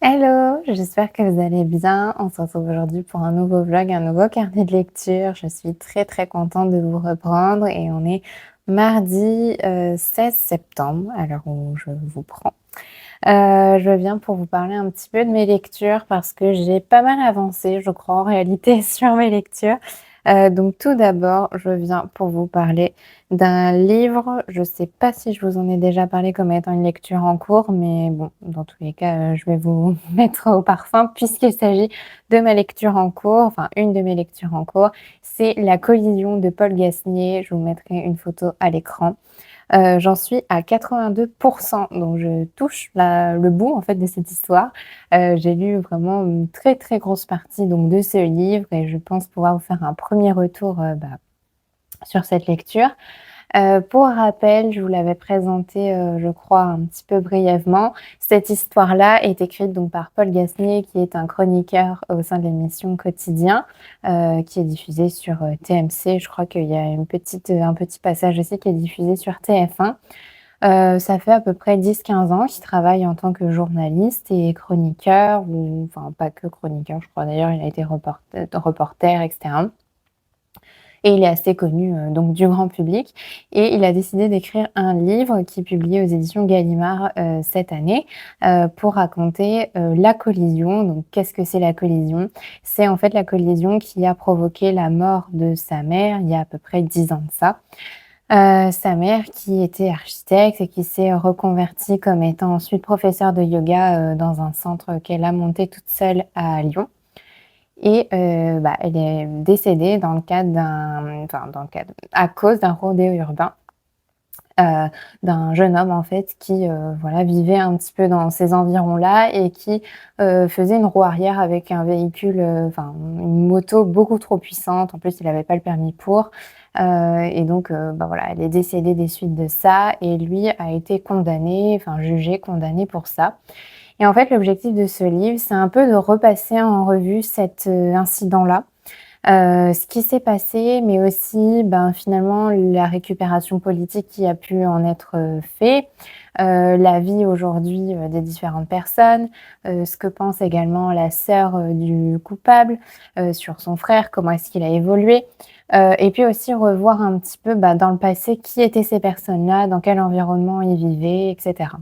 Hello, j'espère que vous allez bien. On se retrouve aujourd'hui pour un nouveau vlog, un nouveau carnet de lecture. Je suis très très contente de vous reprendre et on est mardi 16 septembre, à l'heure où je vous prends. Je viens pour vous parler un petit peu de mes lectures parce que j'ai pas mal avancé, je crois, en réalité, sur mes lectures. Donc tout d'abord, je viens pour vous parler d'un livre. Je sais pas si je vous en ai déjà parlé comme étant une lecture en cours, mais bon, dans tous les cas, je vais vous mettre au parfum puisqu'il s'agit de ma lecture en cours, enfin une de mes lectures en cours. C'est La collision de Paul Gasnier. Je vous mettrai une photo à l'écran. J'en suis à 82, donc je touche le bout, en fait, de cette histoire. J'ai lu vraiment une très, très grosse partie donc de ce livre et je pense pouvoir vous faire un premier retour, sur cette lecture. Pour rappel, je vous l'avais présenté, je crois un petit peu brièvement. Cette histoire-là est écrite donc par Paul Gasnier, qui est un chroniqueur au sein de l'émission Quotidien, qui est diffusée sur, TMC. Je crois qu'il y a un petit passage aussi qui est diffusé sur TF1. Ça fait à peu près 10-15 ans qu'il travaille en tant que journaliste et chroniqueur ou enfin pas que chroniqueur, je crois d'ailleurs il a été reporter et cetera. Et il est assez connu, donc du grand public et il a décidé d'écrire un livre qui est publié aux éditions Gallimard, cette année, pour raconter, la collision. Donc qu'est-ce que c'est la collision? C'est en fait la collision qui a provoqué la mort de sa mère il y a à peu près 10 ans de ça. Sa mère qui était architecte et qui s'est reconvertie comme étant ensuite professeure de yoga, dans un centre qu'elle a monté toute seule à Lyon et elle est décédée dans le cadre à cause d'un rodéo urbain, d'un jeune homme en fait qui, voilà, vivait un petit peu dans ces environs-là et qui, faisait une roue arrière avec un véhicule, une moto beaucoup trop puissante. En plus, il avait pas le permis pour, et donc voilà, elle est décédée des suites de ça et lui a été condamné, enfin jugé, condamné pour ça. Et en fait, l'objectif de ce livre, c'est un peu de repasser en revue cet, incident-là, ce qui s'est passé, mais aussi, finalement, la récupération politique qui a pu en être, fait, la vie aujourd'hui, des différentes personnes, ce que pense également la sœur, du coupable, sur son frère, comment est-ce qu'il a évolué, et puis aussi revoir un petit peu, dans le passé, qui étaient ces personnes-là, dans quel environnement ils vivaient et cetera.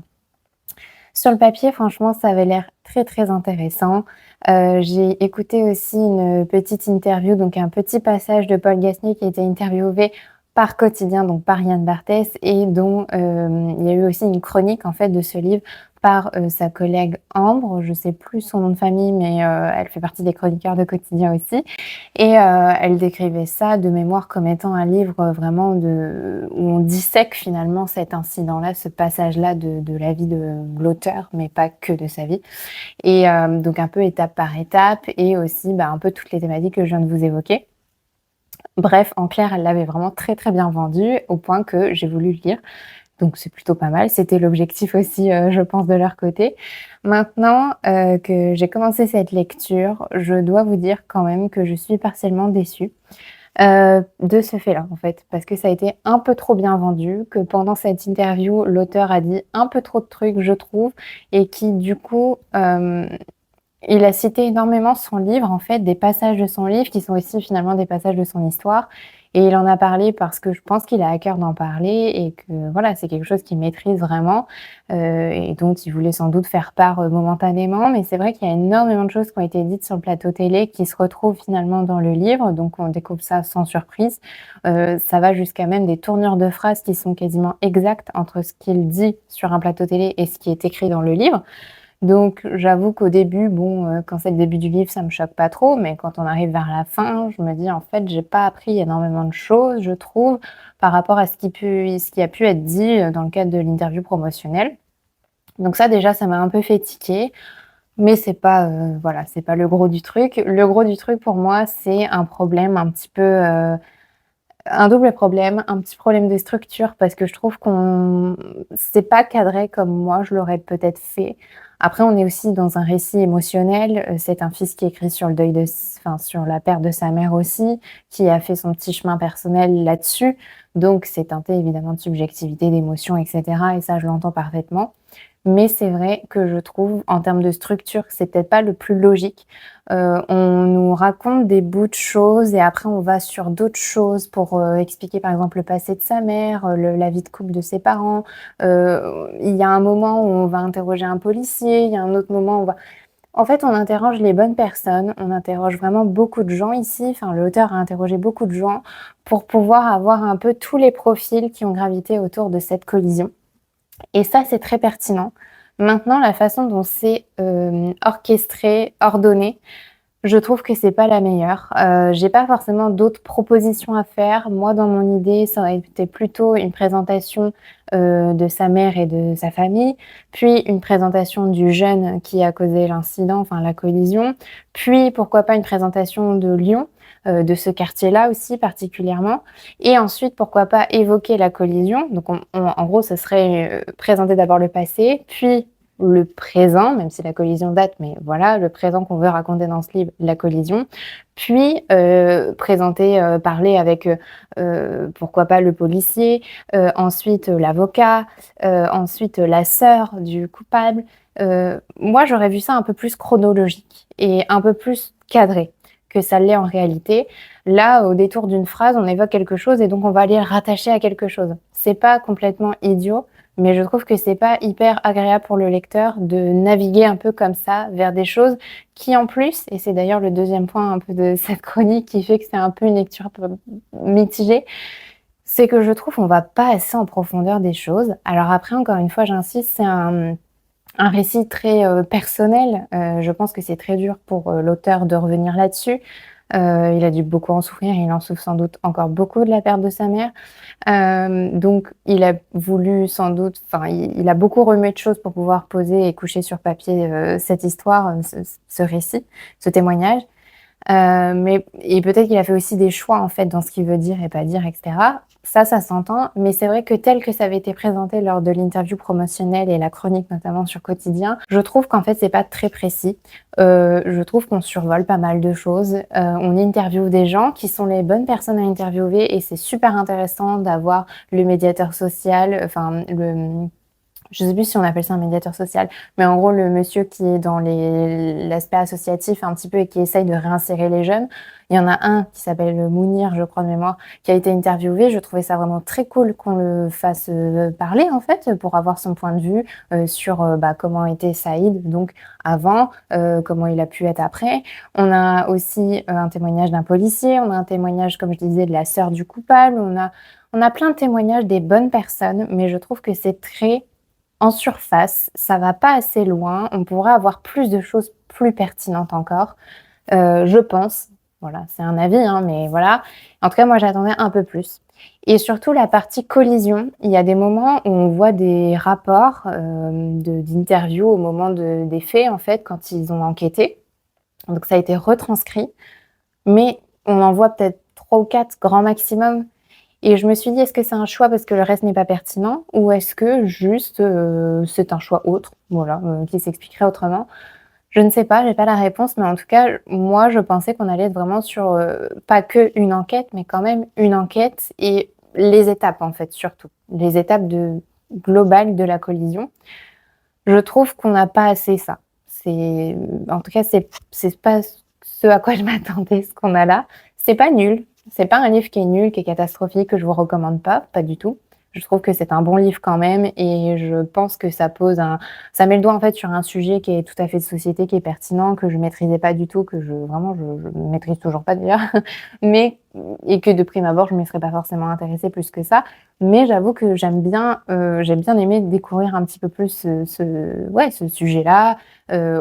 Sur le papier, franchement, ça avait l'air très, très intéressant. J'ai écouté aussi une petite interview, donc un petit passage de Paul Gasnier qui a été interviewé par Quotidien, donc par Yann Barthès et dont, il y a eu aussi une chronique, en fait, de ce livre par, sa collègue Ambre. Je sais plus son nom de famille, mais, elle fait partie des chroniqueurs de Quotidien aussi et elle décrivait ça de mémoire comme étant un livre, vraiment où on dissèque finalement cet incident-là, ce passage-là de la vie de l'auteur, mais pas que de sa vie et donc un peu étape par étape et aussi, un peu toutes les thématiques que je viens de vous évoquer. Bref, en clair, elle l'avait vraiment très, très bien vendu au point que j'ai voulu le lire. Donc c'est plutôt pas mal. C'était l'objectif aussi, je pense de leur côté. Maintenant, que j'ai commencé cette lecture, je dois vous dire quand même que je suis partiellement déçue, de ce fait-là, en fait. Parce que ça a été un peu trop bien vendu, que pendant cette interview, l'auteur a dit un peu trop de trucs, je trouve et qui du coup, il a cité énormément son livre, en fait, des passages de son livre qui sont aussi finalement des passages de son histoire et il en a parlé parce que je pense qu'il a à cœur d'en parler et que voilà, c'est quelque chose qu'il maîtrise vraiment, et dont il voulait sans doute faire part, momentanément. Mais c'est vrai qu'il y a énormément de choses qui ont été dites sur le plateau télé qui se retrouvent finalement dans le livre, donc on découvre ça sans surprise. Ça va jusqu'à même des tournures de phrases qui sont quasiment exactes entre ce qu'il dit sur un plateau télé et ce qui est écrit dans le livre. Donc j'avoue qu'au début, bon, quand c'est le début du livre, ça me choque pas trop, mais quand on arrive vers la fin, je me dis: «En fait, j'ai pas appris énormément de choses, je trouve, par rapport à ce qui a pu être dit, dans le cadre de l'interview promotionnelle». Donc ça déjà, ça m'a un peu fait tiquer, mais c'est pas, voilà, c'est pas le gros du truc. Le gros du truc pour moi, c'est un problème un petit peu, un double problème, un petit problème de structure parce que je trouve qu'on c'est pas cadré comme moi je l'aurais peut-être fait. Après, on est aussi dans un récit émotionnel, c'est un fils qui écrit sur le deuil sur la perte de sa mère aussi, qui a fait son petit chemin personnel là-dessus. Donc c'est teinté évidemment de subjectivité, d'émotion et cetera et ça je l'entends parfaitement. Mais c'est vrai que je trouve, en termes de structure, que c'est peut-être pas le plus logique. On nous raconte des bouts de choses et après on va sur d'autres choses pour, expliquer par exemple le passé de sa mère, la vie de couple de ses parents. Il y a un moment où on va interroger un policier, il y a un autre moment où on va en fait, on interroge les bonnes personnes, on interroge vraiment beaucoup de gens ici, enfin l'auteur a interrogé beaucoup de gens pour pouvoir avoir un peu tous les profils qui ont gravité autour de cette collision et ça, c'est très pertinent. Maintenant, la façon dont c'est, orchestré, ordonné, je trouve que c'est pas la meilleure. J'ai pas forcément d'autres propositions à faire. Moi, dans mon idée, ça aurait été plutôt une présentation, de sa mère et de sa famille, puis une présentation du jeune qui a causé l'incident, enfin la collision, puis pourquoi pas une présentation de Lyon, de ce quartier-là aussi particulièrement et ensuite pourquoi pas évoquer la collision. Donc on en gros, ce serait, présenter d'abord le passé, puis le présent, même si la collision date, mais voilà, le présent qu'on veut raconter dans ce livre, la collision. Puis, présenter, parler avec, pourquoi pas le policier, ensuite, l'avocat, ensuite, la sœur du coupable. Moi, j'aurais vu ça un peu plus chronologique et un peu plus cadré que ça l'est en réalité. Là, au détour d'une phrase, on évoque quelque chose et donc on va aller le rattacher à quelque chose. C'est pas complètement idiot, mais je trouve que c'est pas hyper agréable pour le lecteur de naviguer un peu comme ça vers des choses qui en plus, et c'est d'ailleurs le deuxième point un peu de cette chronique qui fait que c'est un peu une lecture mitigée, c'est que je trouve qu'on va pas assez en profondeur des choses. Alors après, encore une fois, j'insiste, c'est un récit très personnel. Je pense que c'est très dur pour l'auteur de revenir là-dessus. Il a dû beaucoup en souffrir, il en souffre sans doute encore beaucoup de la perte de sa mère. Donc il a voulu sans doute enfin il a beaucoup remué de choses pour pouvoir poser et coucher sur papier, cette histoire, ce récit, ce témoignage. Mais et peut-être qu'il a fait aussi des choix, en fait, dans ce qu'il veut dire et pas dire et cetera. Ça s'entend, mais c'est vrai que tel que ça avait été présenté lors de l'interview promotionnelle et la chronique notamment sur Quotidien, je trouve qu'en fait, c'est pas très précis. Je trouve qu'on survole pas mal de choses. On interviewe des gens qui sont les bonnes personnes à interviewer et c'est super intéressant d'avoir le médiateur social, enfin le je sais plus si on appelle ça un médiateur social, mais en gros, le monsieur qui est dans l'aspect associatif un petit peu et qui essaye de réinsérer les jeunes. Il y en a un qui s'appelle Mounir, je crois de mémoire, qui a été interviewé. Je trouvais ça vraiment très cool qu'on le fasse parler, en fait, pour avoir son point de vue sur bah, comment était Saïd, donc avant, comment il a pu être après. On a aussi un témoignage d'un policier, on a un témoignage, comme je disais, de la sœur du coupable. On a plein de témoignages des bonnes personnes, mais je trouve que c'est très en surface, ça va pas assez loin, on pourrait avoir plus de choses plus pertinentes encore, je pense. Voilà, c'est un avis, hein, mais voilà. En tout cas, moi, j'attendais un peu plus et surtout la partie collision, il y a des moments où on voit des rapports, d'interviews au moment des faits, en fait, quand ils ont enquêté. Donc ça a été retranscrit, mais on en voit peut-être 3 ou 4 grand maximum et je me suis dit: «Est-ce que c'est un choix parce que le reste n'est pas pertinent ou est-ce que juste, c'est un choix autre?» voilà, qui s'expliquerait autrement. Je ne sais pas, j'ai pas la réponse, mais en tout cas, moi, je pensais qu'on allait être vraiment sur, pas qu'une enquête, mais quand même une enquête et les étapes, en fait, surtout. Les étapes globales de la collision. Je trouve qu'on n'a pas assez ça. En tout cas, c'est pas ce à quoi je m'attendais, ce qu'on a là. C'est pas nul, c'est pas un livre qui est nul, qui est catastrophique, que je vous recommande pas du tout. Je trouve que c'est un bon livre quand même et je pense que ça met le doigt en fait sur un sujet qui est tout à fait de société, qui est pertinent, que je maîtrisais pas du tout, que je maîtrise toujours pas d'ailleurs, mais et que de prime abord je m'y serais pas forcément intéressée plus que ça. Mais j'avoue que j'ai bien aimé découvrir un petit peu plus ce sujet-là,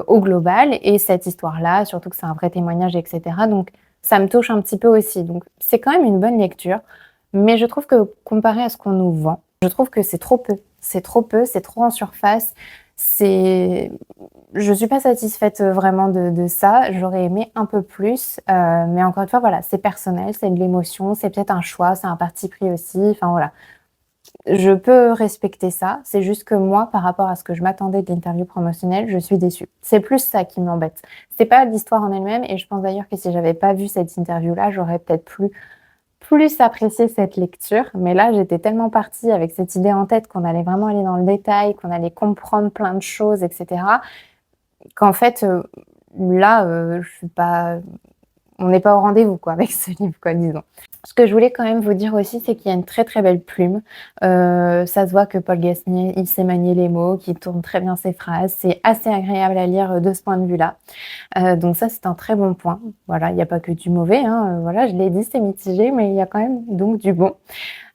au global et cette histoire-là, surtout que c'est un vrai témoignage et cetera, donc ça me touche un petit peu aussi. Donc c'est quand même une bonne lecture, mais je trouve que comparé à ce qu'on nous vend, je trouve que c'est trop peu. C'est trop peu, c'est trop en surface. C'est je suis pas satisfaite, vraiment de ça. J'aurais aimé un peu plus, mais encore une fois, voilà, c'est personnel, c'est de l'émotion, c'est peut-être un choix, c'est un parti pris aussi, enfin voilà. Je peux respecter ça, c'est juste que moi, par rapport à ce que je m'attendais de l'interview promotionnelle, je suis déçue. C'est plus ça qui m'embête. C'est pas l'histoire en elle-même et je pense d'ailleurs que si j'avais pas vu cette interview-là, j'aurais peut-être plus plus apprécié cette lecture. Mais là, j'étais tellement partie avec cette idée en tête qu'on allait vraiment aller dans le détail, qu'on allait comprendre plein de choses, et cetera, qu'en fait, là, je suis pas on n'est pas au rendez-vous quoi avec ce livre quoi, disons. Ce que je voulais quand même vous dire aussi, c'est qu'il y a une très, très belle plume. Ça se voit que Paul Gasnier, il sait manier les mots, qu'il tourne très bien ses phrases. C'est assez agréable à lire, de ce point de vue-là. Donc ça, c'est un très bon point. Voilà, il y a pas que du mauvais, hein, voilà, je l'ai dit, c'est mitigé, mais il y a quand même donc du bon.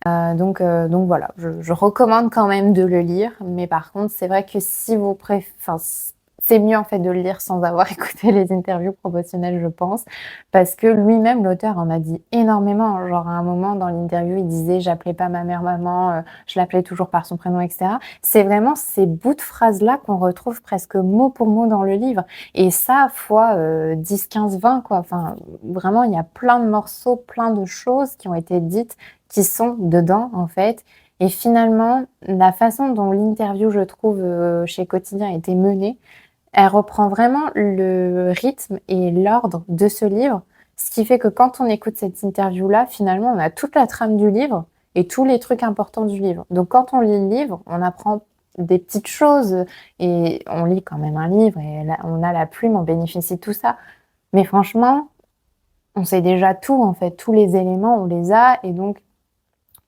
Donc voilà, je recommande quand même de le lire, mais par contre, c'est vrai que si vous enfin, c'est mieux en fait de le lire sans avoir écouté les interviews promotionnelles, je pense, parce que lui-même, l'auteur, en a dit énormément. Genre à un moment dans l'interview, il disait: «J'appelais pas ma mère maman, je l'appelais toujours par son prénom», et cetera. C'est vraiment ces bouts de phrases-là qu'on retrouve presque mot pour mot dans le livre, et ça fois, 10, 15, 20 quoi. Enfin, vraiment, il y a plein de morceaux, plein de choses qui ont été dites qui sont dedans, en fait. Et finalement, la façon dont l'interview, je trouve, chez Quotidien a été menée, elle reprend vraiment le rythme et l'ordre de ce livre. Ce qui fait que quand on écoute cette interview-là, finalement, on a toute la trame du livre et tous les trucs importants du livre. Donc quand on lit le livre, on apprend des petites choses et on lit quand même un livre et là, on a la plume, on bénéficie de tout ça. Mais franchement, on sait déjà tout, en fait. Tous les éléments, on les a, et donc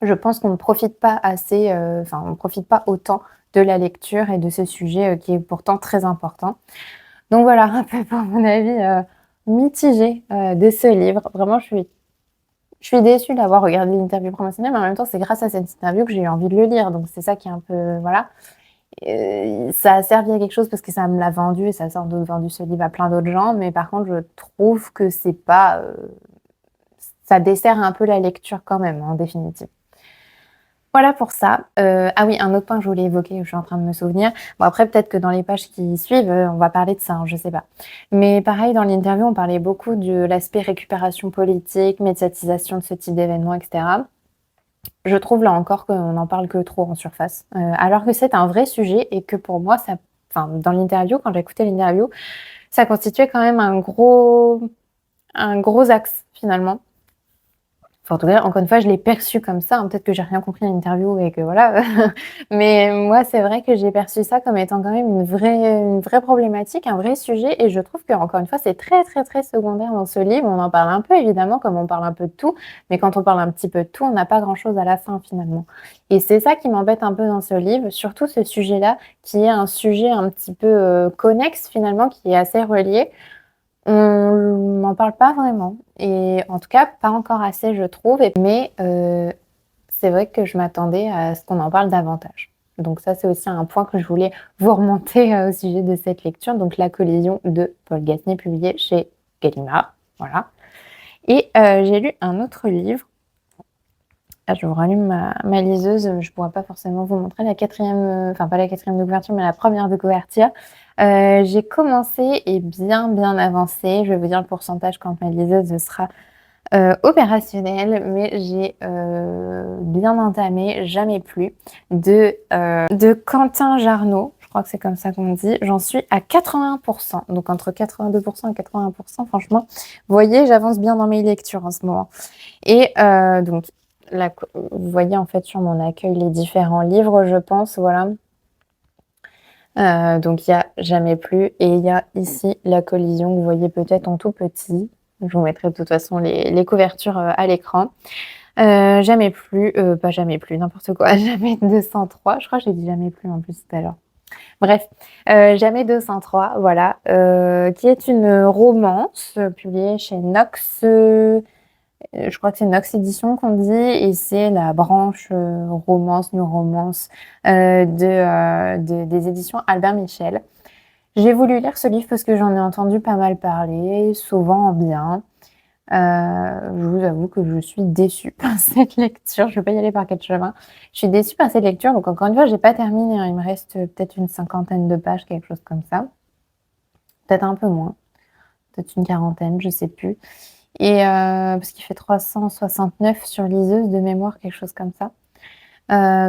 je pense qu'on ne profite pas assez, enfin, on ne profite pas autant de la lecture et de ce sujet, qui est pourtant très important. Donc voilà, un peu pour mon avis, mitigé, de ce livre. Vraiment, je suis déçue d'avoir regardé l'interview promotionnelle, mais en même temps, c'est grâce à cette interview que j'ai eu envie de le lire. Donc c'est ça qui est un peu voilà. Ça a servi à quelque chose parce que ça me l'a vendu et ça a sans doute vendu ce livre à plein d'autres gens, mais par contre, je trouve que c'est pas, ça dessert un peu la lecture quand même, en définitive. Voilà pour ça. Ah oui, un autre point que je voulais évoquer, je suis en train de me souvenir. Bon après peut-être que dans les pages qui suivent, on va parler de ça, hein, je sais pas. Mais pareil, dans l'interview, on parlait beaucoup de l'aspect récupération politique, médiatisation de ce type d'événement, et cetera. Je trouve là encore qu'on n'en parle que trop en surface, alors que c'est un vrai sujet et que pour moi ça enfin dans l'interview, quand j'ai écouté l'interview, ça constituait quand même un gros axe finalement. Enfin, en tout cas, encore une fois, je l'ai perçu comme ça, hein. Peut-être que j'ai rien compris à l'interview et que voilà. Mais moi, c'est vrai que j'ai perçu ça comme étant quand même une vraie problématique, un vrai sujet, et je trouve qu'encore une fois, c'est très, très, très secondaire dans ce livre. On en parle un peu évidemment, comme on parle un peu de tout, mais quand on parle un petit peu de tout, on n'a pas grand-chose à la fin finalement. Et c'est ça qui m'embête un peu dans ce livre, surtout ce sujet-là, qui est un sujet un petit peu, connexe finalement, qui est assez relié. On n'en parle pas vraiment, et en tout cas pas encore assez je trouve, mais c'est vrai que je m'attendais à ce qu'on en parle davantage. Donc ça, c'est aussi un point que je voulais vous remonter, au sujet de cette lecture, donc La collision de Paul Gasnier, publié chez Gallimard, voilà. Et j'ai lu un autre livre. Ah, je vous rallume ma liseuse, je pourrais pas forcément vous montrer la quatrième, enfin pas la quatrième de couverture, mais la première de couverture. J'ai commencé et bien, bien avancé. Je vais vous dire le pourcentage quand ma liseuse sera opérationnelle, mais j'ai bien entamé Jamais plus de Quentin Jarnot. Je crois que c'est comme ça qu'on dit. J'en suis à 81%, donc entre 82% et 80%. Franchement, vous voyez, j'avance bien dans mes lectures en ce moment. Et donc là, vous voyez en fait sur mon accueil les différents livres, je pense, voilà. Donc il y a Jamais plus et il y a ici La collision que vous voyez peut-être en tout petit. Je vous mettrai de toute façon les couvertures, à l'écran. Jamais plus, pas Jamais plus, n'importe quoi, Jamais 203. Je crois que j'ai dit Jamais plus en plus tout à l'heure. Bref, Jamais 203, voilà, qui est une romance, publiée chez Nox, je crois que c'est Nox Éditions qu'on dit, et c'est la branche, romance, new romance, des éditions Albert Michel. J'ai voulu lire ce livre parce que j'en ai entendu pas mal parler, souvent en bien. Je vous avoue que je suis déçue par cette lecture. Je vais pas y aller par quel chemin. Je suis déçue par cette lecture, donc encore une fois, j'ai pas terminé, hein. Il me reste peut-être une cinquantaine de pages, quelque chose comme ça. Peut-être un peu moins, peut-être une quarantaine, je sais plus. Et parce qu'il fait 369 sur liseuse de mémoire, quelque chose comme ça.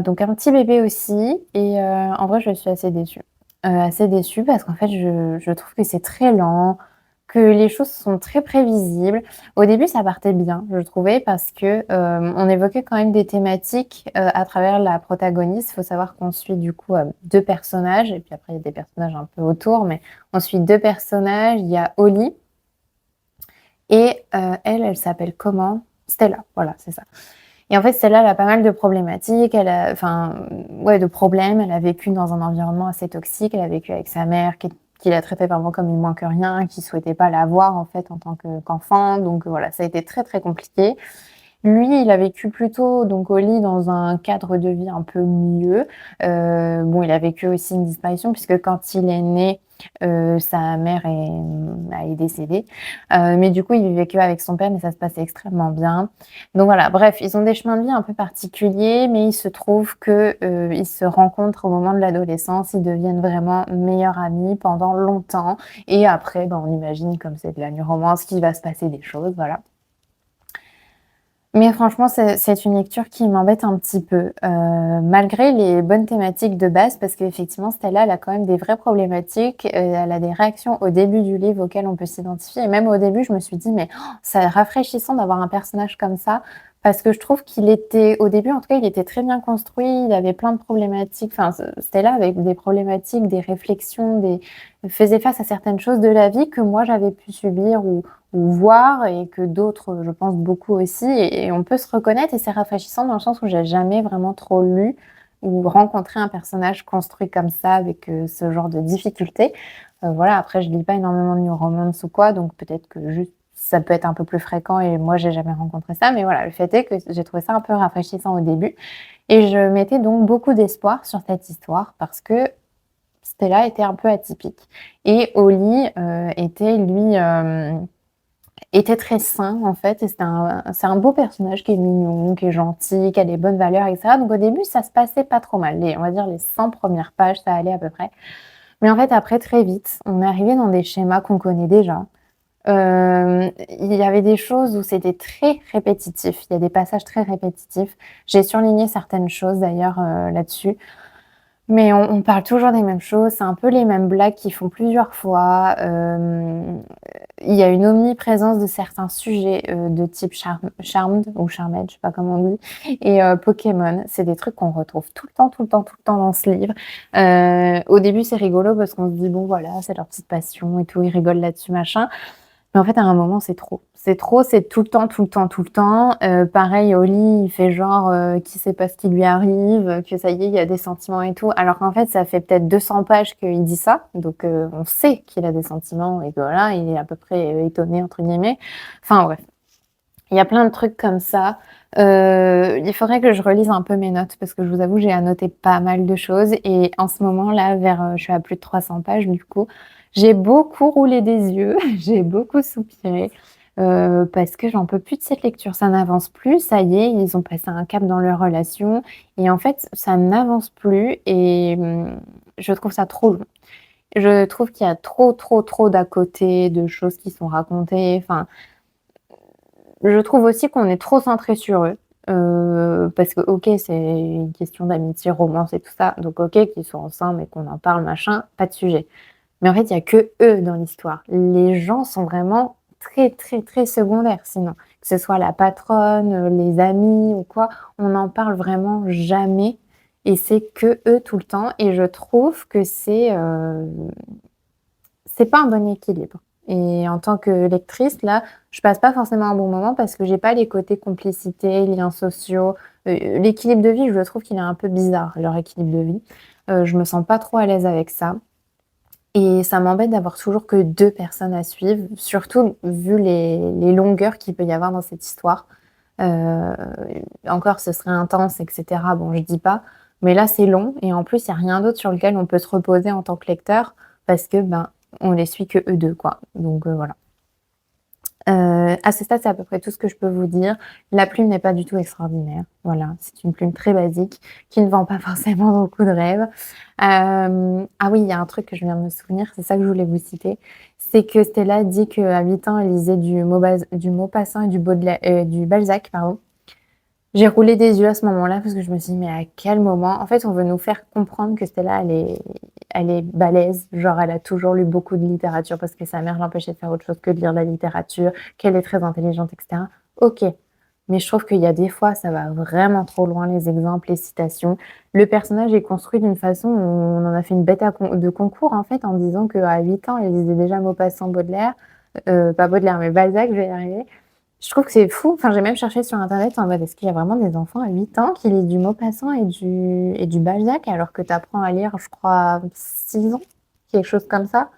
Donc un petit bébé aussi, et en vrai, je suis assez déçue. Assez déçue parce qu'en fait, je trouve que c'est très lent, que les choses sont très prévisibles. Au début, ça partait bien, je trouvais, parce que, on évoquait quand même des thématiques, à travers la protagoniste. Il faut savoir qu'on suit du coup, 2 personnages et puis après il y a des personnages un peu autour, mais on suit 2 personnages. Il y a Holly et elle s'appelle comment? Stella, voilà, c'est ça. Et en fait, celle-là, elle a pas mal de problématiques, elle a enfin, ouais, de problèmes. Elle a vécu dans un environnement assez toxique. Elle a vécu avec sa mère qui la traitait vraiment comme une moins que rien, qui souhaitait pas la voir, en fait, en tant qu'enfant. Donc voilà, ça a été très, très compliqué. Lui, il a vécu plutôt donc au lit dans un cadre de vie un peu mieux. Bon, il a vécu aussi une disparition puisque quand il est né, sa mère est décédée. Mais du coup, il vivait qu'avec son père, mais ça se passait extrêmement bien. Donc voilà, bref, ils ont des chemins de vie un peu particuliers, mais il se trouve que, ils se rencontrent au moment de l'adolescence. Ils deviennent vraiment meilleurs amis pendant longtemps et après, ben, on imagine, comme c'est de la romance, qu'il va se passer des choses, voilà. Mais franchement, c'est une lecture qui m'embête un petit peu, malgré les bonnes thématiques de base parce qu'effectivement Stella, elle a quand même des vraies problématiques, elle a des réactions au début du livre auxquelles on peut s'identifier et même au début, je me suis dit: «Mais oh, c'est rafraîchissant d'avoir un personnage comme ça». Parce que je trouve qu'il était au début, en tout cas, il était très bien construit, il avait plein de problématiques, enfin, Stella avait des problématiques, des réflexions, des faisait face à certaines choses de la vie que moi j'avais pu subir ou voir et que d'autres, je pense beaucoup aussi et on peut se reconnaître et c'est rafraîchissant dans le sens où j'ai jamais vraiment trop lu ou rencontré un personnage construit comme ça avec, ce genre de difficultés. Voilà, après je lis pas énormément de new romance ou quoi, donc peut-être que juste ça peut être un peu plus fréquent et moi j'ai jamais rencontré ça, mais voilà, le fait est que j'ai trouvé ça un peu rafraîchissant au début et je mettais donc beaucoup d'espoir sur cette histoire parce que Stella était un peu atypique et Holly, était lui, était très sain en fait et c'est un beau personnage qui est mignon, qui est gentil, qui a des bonnes valeurs et cetera. Donc au début, ça se passait pas trop mal. On va dire les 100 premières pages, ça allait à peu près. Mais en fait après très vite, on est arrivé dans des schémas qu'on connaît déjà. Il y avait des choses où c'était très répétitif. Il y a des passages très répétitifs. J'ai surligné certaines choses d'ailleurs, là-dessus. Mais on parle toujours des mêmes choses, c'est un peu les mêmes blagues qu'ils font plusieurs fois. Il y a une omniprésence de certains sujets, de type Charmed ou Charmed, je sais pas comment on dit et Pokémon. C'est des trucs qu'on retrouve tout le temps, tout le temps, tout le temps dans ce livre. Au début, c'est rigolo parce qu'on se dit: «Bon voilà, c'est leur petite passion et tout, ils rigolent là-dessus, machin». Mais en fait, à un moment, c'est trop. C'est trop, c'est tout le temps, tout le temps, tout le temps. Pareil, Oli, il fait genre, qu'il sait pas ce qui lui arrive, que ça y est, il y a des sentiments et tout. Alors qu'en fait, ça fait peut-être 200 pages qu'il dit ça. Donc, on sait qu'il a des sentiments et que voilà, il est à peu près, «étonné» entre guillemets. Enfin bref, il y a plein de trucs comme ça. Il faudrait que je relise un peu mes notes parce que je vous avoue, j'ai annoté pas mal de choses et en ce moment là, je suis à plus de 300 pages du coup, j'ai beaucoup roulé des yeux, j'ai beaucoup soupiré, parce que j'en peux plus de cette lecture. Ça n'avance plus, ça y est, ils ont passé un cap dans leur relation et en fait, ça n'avance plus et je trouve ça trop long. Je trouve qu'il y a trop, trop, trop d'à côté, de choses qui sont racontées, enfin je trouve aussi qu'on est trop centré sur eux, parce que OK, c'est une question d'amitié, romance et tout ça, donc OK qu'ils soient ensemble et qu'on en parle machin, pas de sujet. Mais en fait, il y a que eux dans l'histoire. Les gens sont vraiment très, très, très secondaires sinon. Que ce soit la patronne, les amis ou quoi, on n'en parle vraiment jamais et c'est que eux tout le temps et je trouve que c'est pas un bon équilibre et en tant que lectrice, là, je passe pas forcément un bon moment parce que j'ai pas les côtés complicité, liens sociaux, l'équilibre de vie, je trouve qu'il est un peu bizarre, leur équilibre de vie. Je me sens pas trop à l'aise avec ça et ça m'embête d'avoir toujours que 2 personnes à suivre, surtout vu les longueurs qu'il peut y avoir dans cette histoire. Heu, encore ce serait intense et cetera, bon je dis pas, mais là c'est long et en plus il y a rien d'autre sur lequel on peut se reposer en tant que lecteur parce que, ben, on les suit que eux 2 quoi, donc voilà. À ce stade, c'est à peu près tout ce que je peux vous dire. La plume n'est pas du tout extraordinaire, voilà, c'est une plume très basique qui ne vend pas forcément beaucoup de rêves. Ah oui, il y a un truc que je viens de me souvenir, c'est ça que je voulais vous citer, c'est que Stella dit qu'à 8 ans, elle lisait du Maupassant et du Balzac, pardon. J'ai roulé des yeux à ce moment-là parce que je me suis dit: «Mais à quel moment?» En fait, on veut nous faire comprendre que Stella, elle est balèze, genre elle a toujours lu beaucoup de littérature parce que sa mère l'empêchait de faire autre chose que de lire la littérature, qu'elle est très intelligente et cetera. OK, mais je trouve qu'il y a des fois, ça va vraiment trop loin, les exemples, les citations. Le personnage est construit d'une façon où on en a fait une bête à con de concours, en fait, en disant qu'à 8 ans, elle lisait déjà Maupassant, Baudelaire, pas Baudelaire, mais Balzac, je vais y arriver. Je trouve que c'est fou. Enfin, j'ai même cherché sur internet en mode est-ce qu'il y a vraiment des enfants à 8 ans qui lisent du Maupassant et du Balzac alors que tu apprends à lire, je crois, 6 ans, quelque chose comme ça.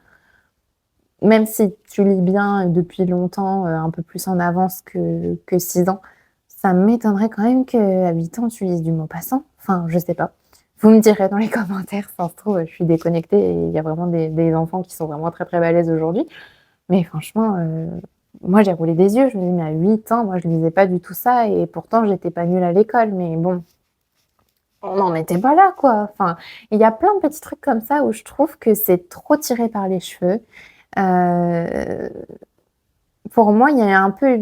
Même si tu lis bien depuis longtemps, un peu plus en avance que 6 ans, ça m'étonnerait quand même qu'à 8 ans tu lises du Maupassant. Enfin, je sais pas. Vous me direz dans les commentaires, ça se trouve, je suis déconnectée et il y a vraiment des enfants qui sont vraiment très très balèzes aujourd'hui. Mais franchement, moi j'ai roulé des yeux, je me dis: «Mais à 8 ans, moi je lisais pas du tout ça et pourtant j'étais pas nulle à l'école». Mais bon, on n'en était pas là, quoi. Enfin, il y a plein de petits trucs comme ça où je trouve que c'est trop tiré par les cheveux. Heu, pour moi, il y a un peu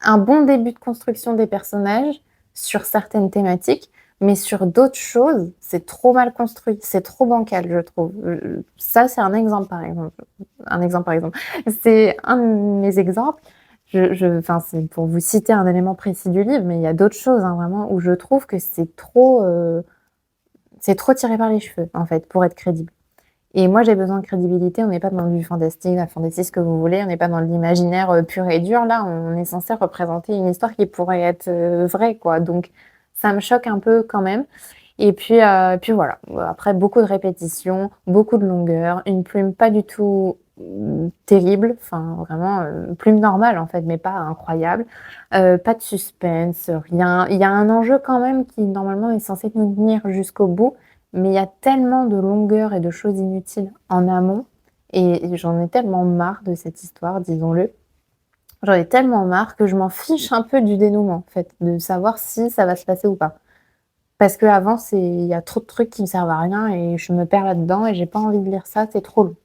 un bon début de construction des personnages sur certaines thématiques, mais sur d'autres choses, c'est trop mal construit, c'est trop bancal, je trouve. Ça, c'est un exemple, par exemple. Un exemple, par exemple. C'est un de mes exemples. Enfin, c'est pour vous citer un élément précis du livre, mais il y a d'autres choses, hein, vraiment, où je trouve que c'est trop tiré par les cheveux, en fait, pour être crédible. Et moi, j'ai besoin de crédibilité. On n'est pas dans du fantastique, la fantaisie, ce que vous voulez. On n'est pas dans de l'imaginaire pur et dur. Là, on est censé représenter une histoire qui pourrait être vraie, quoi. Donc, ça me choque un peu quand même. Et puis voilà. Après, beaucoup de répétitions, beaucoup de longueur, une plume pas du tout terrible, enfin vraiment plume normale en fait, mais pas incroyable. Pas de suspense, rien. Il y a un enjeu quand même qui normalement est censé nous tenir jusqu'au bout, mais il y a tellement de longueur et de choses inutiles en amont et j'en ai tellement marre de cette histoire, disons-le. J'en ai tellement marre que je m'en fiche un peu du dénouement en fait, de savoir si ça va se passer ou pas. Parce qu'avant il y a trop de trucs qui me servent à rien et je me perds là-dedans et j'ai pas envie de lire ça, c'est trop long.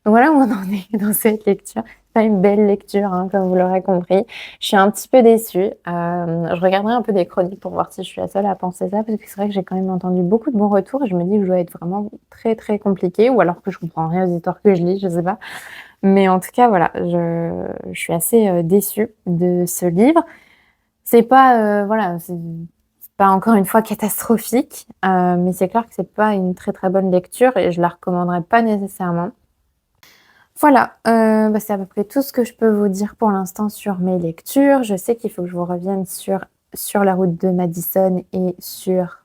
Voilà où on en est dans cette lecture. C'est pas une belle lecture, hein, comme vous l'aurez compris. Je suis un petit peu déçue. Je regarderai un peu des chroniques pour voir si je suis la seule à penser ça, parce que c'est vrai que j'ai quand même entendu beaucoup de bons retours et je me dis que je dois être vraiment très, très compliquée ou alors que je comprends rien aux histoires que je lis, je sais pas. Mais en tout cas, voilà, je suis assez, déçue de ce livre. C'est pas, voilà, c'est pas encore une fois catastrophique, mais c'est clair que c'est pas une très, très bonne lecture et je la recommanderais pas nécessairement. Voilà, bah, c'est à peu près tout ce que je peux vous dire pour l'instant sur mes lectures. Je sais qu'il faut que je vous revienne sur La route de Madison et sur,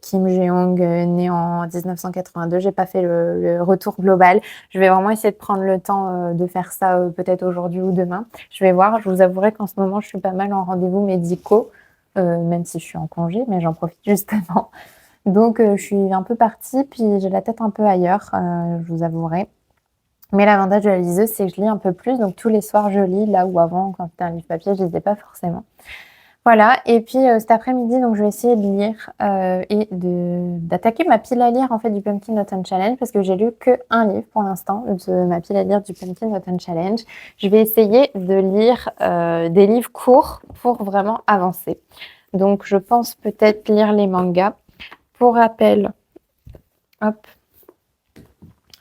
Kim Jeong, né en 1982. J'ai pas fait le retour global. Je vais vraiment essayer de prendre le temps, de faire ça, peut-être aujourd'hui ou demain. Je vais voir. Je vous avouerai qu'en ce moment, je suis pas mal en rendez-vous médicaux, même si je suis en congé, mais j'en profite justement. Donc, je suis un peu partie, puis j'ai la tête un peu ailleurs, je vous avouerai. Mais l'avantage de la liseuse, c'est que je lis un peu plus, donc tous les soirs je lis, là où avant, quand c'était un livre papier, je lisais pas forcément. Voilà, et puis cet après-midi, donc je vais essayer de lire et d'attaquer ma pile à lire en fait du Pumpkin Autumn Challenge parce que j'ai lu que un livre pour l'instant de ma pile à lire du Pumpkin Autumn Challenge. Je vais essayer de lire des livres courts pour vraiment avancer. Donc je pense peut-être lire les mangas. Pour rappel, hop,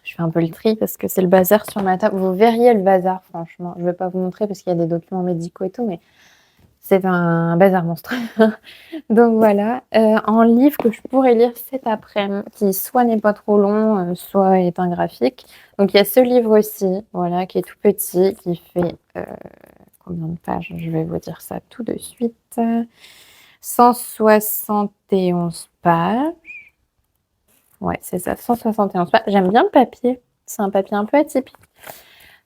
je fais un peu le tri parce que c'est le bazar sur ma table. Vous verriez le bazar, franchement. Je ne vais pas vous montrer parce qu'il y a des documents médicaux et tout, mais c'est un bazar monstre. Donc voilà, en livre que je pourrais lire cet après-midi, qui soit n'est pas trop long, soit est un graphique. Donc il y a ce livre-ci, voilà, qui est tout petit, qui fait combien de pages? Je vais vous dire ça tout de suite. 171 pages. Ouais, c'est ça, 171 pages. J'aime bien le papier. C'est un papier un peu atypique.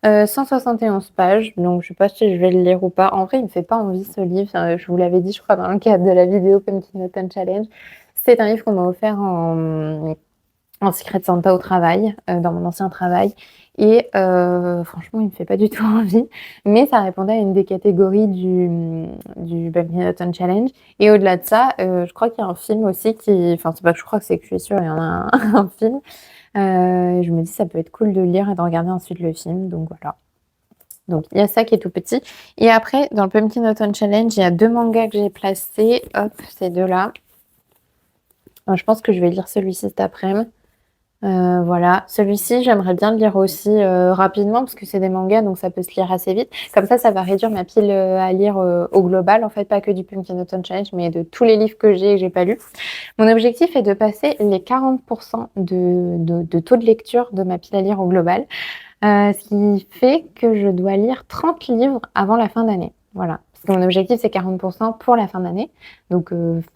171 pages, donc je sais pas si je vais le lire ou pas. En vrai, il me fait pas envie ce livre. Je vous l'avais dit, je crois, dans le cadre de la vidéo Pumpkin Autumn Challenge. C'est un livre qu'on m'a offert en Secret Santa au travail, dans mon ancien travail. Et franchement, il me fait pas du tout envie. Mais ça répondait à une des catégories du Pumpkin Autumn Challenge. Et au-delà de ça, je crois qu'il y a un film aussi qui... Enfin, c'est pas que je crois que c'est que je suis sûre, il y en a un film. Je me dis ça peut être cool de lire et de regarder ensuite le film, donc voilà. Donc il y a ça qui est tout petit et après dans le Pumpkin Autumn Challenge, il y a 2 mangas que j'ai placés. Hop, ces 2-là. Je pense que je vais lire celui-ci cet après-midi. Voilà, celui-ci, j'aimerais bien le lire aussi rapidement parce que c'est des mangas, donc ça peut se lire assez vite. Comme ça va réduire ma pile à lire au global, en fait, pas que du Pumpkin Autumn Challenge, mais de tous les livres que j'ai et que j'ai pas lus. Mon objectif est de passer les 40% de taux de lecture de ma pile à lire au global, ce qui fait que je dois lire 30 livres avant la fin d'année. Voilà. Parce que mon objectif, c'est 40% pour la fin d'année. Donc,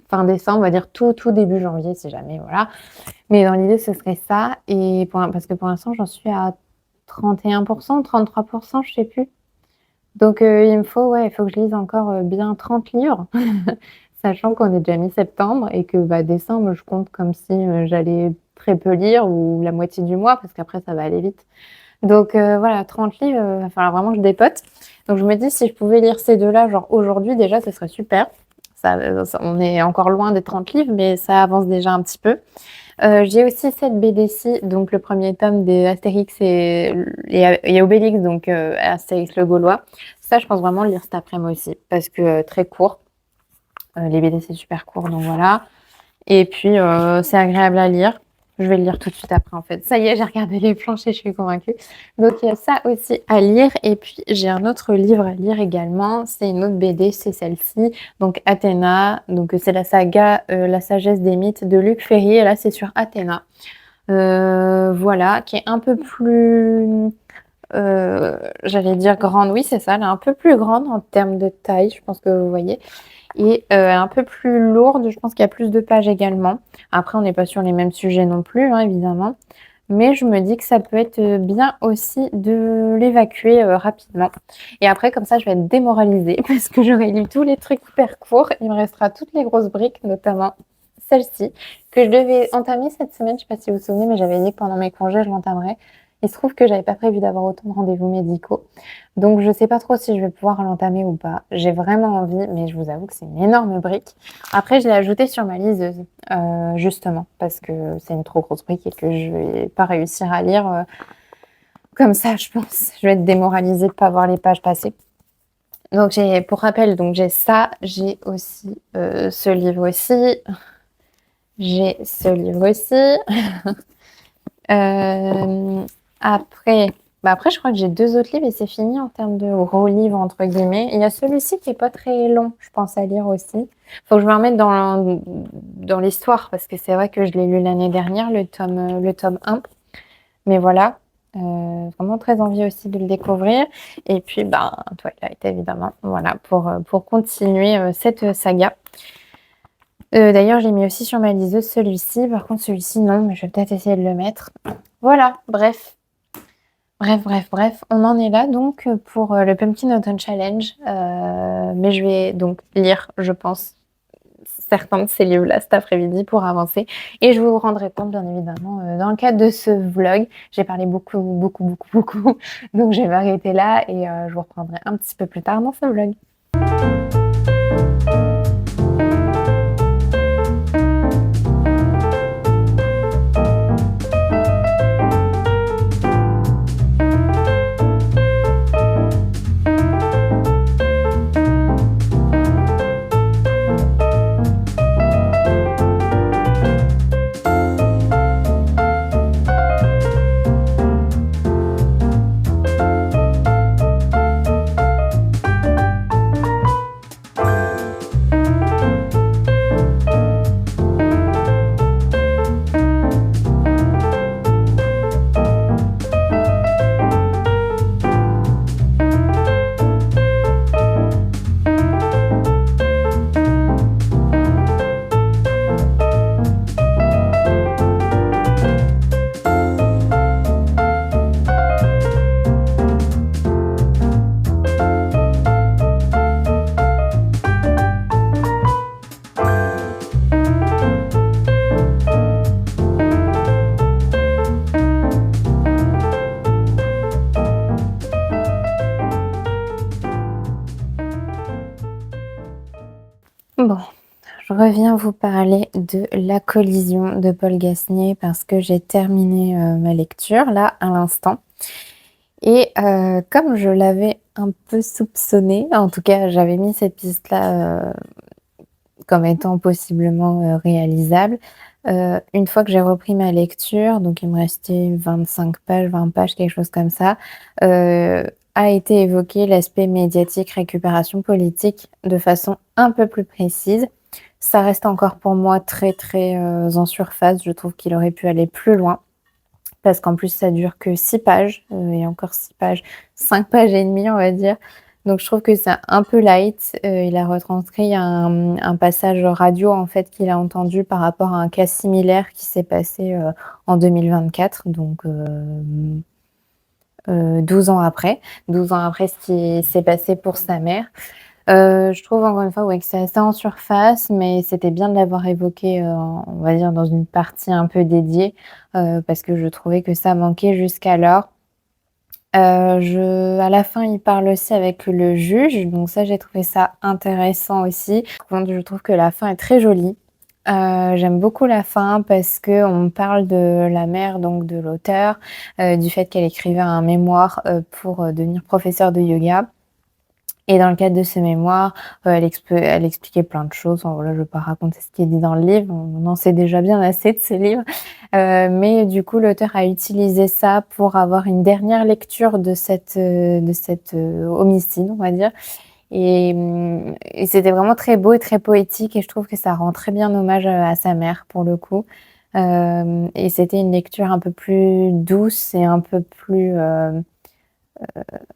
fin décembre, on va dire tout début janvier, si jamais, voilà. Mais dans l'idée, ce serait ça. Et parce que pour l'instant, j'en suis à 31%, 33%, je sais plus. Donc, il faut que je lise encore bien 30 livres, sachant qu'on est déjà mi-septembre et que décembre, je compte comme si j'allais très peu lire ou la moitié du mois, parce qu'après, ça va aller vite. Donc, voilà, 30 livres, il va falloir vraiment que je dépote. Donc, je me dis, si je pouvais lire ces 2-là, genre aujourd'hui, déjà, ce serait super. On est encore loin des 30 livres, mais ça avance déjà un petit peu. J'ai aussi cette BD-ci, donc le premier tome des Astérix et Obélix, donc Astérix le Gaulois. Ça, je pense vraiment le lire cet après-midi aussi, parce que très court. Les BD, c'est super court, donc voilà. Et puis, c'est agréable à lire. Je vais le lire tout de suite après, en fait. Ça y est, j'ai regardé les planches et je suis convaincue. Donc, il y a ça aussi à lire. Et puis, j'ai un autre livre à lire également. C'est une autre BD, c'est celle-ci. Donc, Athéna. Donc, c'est la saga La sagesse des mythes de Luc Ferry. Et là, c'est sur Athéna. Voilà, qui est un peu plus... j'allais dire grande. Oui, c'est ça. Elle est un peu plus grande en termes de taille. Je pense que vous voyez. Et un peu plus lourde, je pense qu'il y a plus de pages également. Après, on n'est pas sur les mêmes sujets non plus, hein, évidemment. Mais je me dis que ça peut être bien aussi de l'évacuer rapidement. Et après, comme ça, je vais être démoralisée parce que j'aurai lu tous les trucs hyper courts. Il me restera toutes les grosses briques, notamment celle-ci, que je devais entamer cette semaine. Je ne sais pas si vous vous souvenez, mais j'avais dit que pendant mes congés, je l'entamerais. Il se trouve que j'avais pas prévu d'avoir autant de rendez-vous médicaux. Donc, je sais pas trop si je vais pouvoir l'entamer ou pas. J'ai vraiment envie, mais je vous avoue que c'est une énorme brique. Après, je l'ai ajoutée sur ma liseuse, justement, parce que c'est une trop grosse brique et que je vais pas réussir à lire comme ça, je pense. Je vais être démoralisée de pas voir les pages passer. Donc, pour rappel, donc j'ai ça. J'ai aussi ce livre aussi. J'ai ce livre aussi. Après, je crois que j'ai 2 autres livres et c'est fini en termes de gros livres, entre guillemets. Il y a celui-ci qui est pas très long, je pense, à lire aussi. Faut que je me remette dans l'histoire parce que c'est vrai que je l'ai lu l'année dernière, le tome 1. Mais voilà, vraiment très envie aussi de le découvrir. Et puis, Twilight, évidemment, voilà, pour continuer cette saga. D'ailleurs, j'ai mis aussi sur ma liseuse celui-ci. Par contre, celui-ci, non, mais je vais peut-être essayer de le mettre. Voilà, bref. On en est là donc pour le Pumpkin Autumn Challenge. Mais je vais donc lire, je pense, certains de ces livres-là cet après-midi pour avancer. Et je vous rendrai compte, bien évidemment, dans le cadre de ce vlog. J'ai parlé beaucoup. Donc, je vais m'arrêter là et je vous reprendrai un petit peu plus tard dans ce vlog. Bon, je reviens vous parler de La collision de Paul Gasnier parce que j'ai terminé ma lecture là à l'instant. Et comme je l'avais un peu soupçonné. En tout cas, j'avais mis cette piste-là, comme étant possiblement, réalisable. Une fois que j'ai repris ma lecture, donc il me restait 25 pages, 20 pages, quelque chose comme ça, heu, a été évoqué l'aspect médiatique, récupération politique de façon un peu plus précise. Ça reste encore pour moi très, très, en surface. Je trouve qu'il aurait pu aller plus loin parce qu'en plus ça dure que 6 pages, et encore 6 pages, 5 pages et demie on va dire. Donc je trouve que c'est un peu light. Il a retranscrit un passage radio en fait qu'il a entendu par rapport à un cas similaire qui s'est passé, en 2024 donc 12 ans après. 12 ans après ce qui s'est passé pour sa mère. Je trouve encore une fois, ouais, que c'est assez en surface, mais c'était bien de l'avoir évoqué, on va dire dans une partie un peu dédiée, parce que je trouvais que ça manquait jusqu'alors. Je À la fin, il parle aussi avec le juge, donc ça, j'ai trouvé ça intéressant aussi. Par contre, je trouve que la fin est très jolie. J'aime beaucoup la fin parce qu'on parle de la mère donc de l'auteur, du fait qu'elle écrivait un mémoire, pour, devenir professeure de yoga. Et dans le cadre de ce mémoire, elle expliquait plein de choses. Enfin voilà, je ne vais pas raconter ce qui est dit dans le livre, on en sait déjà bien assez de ce livre. Mais du coup, l'auteur a utilisé ça pour avoir une dernière lecture de cet homicide, on va dire. Et c'était vraiment très beau et très poétique et je trouve que ça rend très bien hommage, à sa mère pour le coup. Et c'était une lecture un peu plus douce et un peu plus,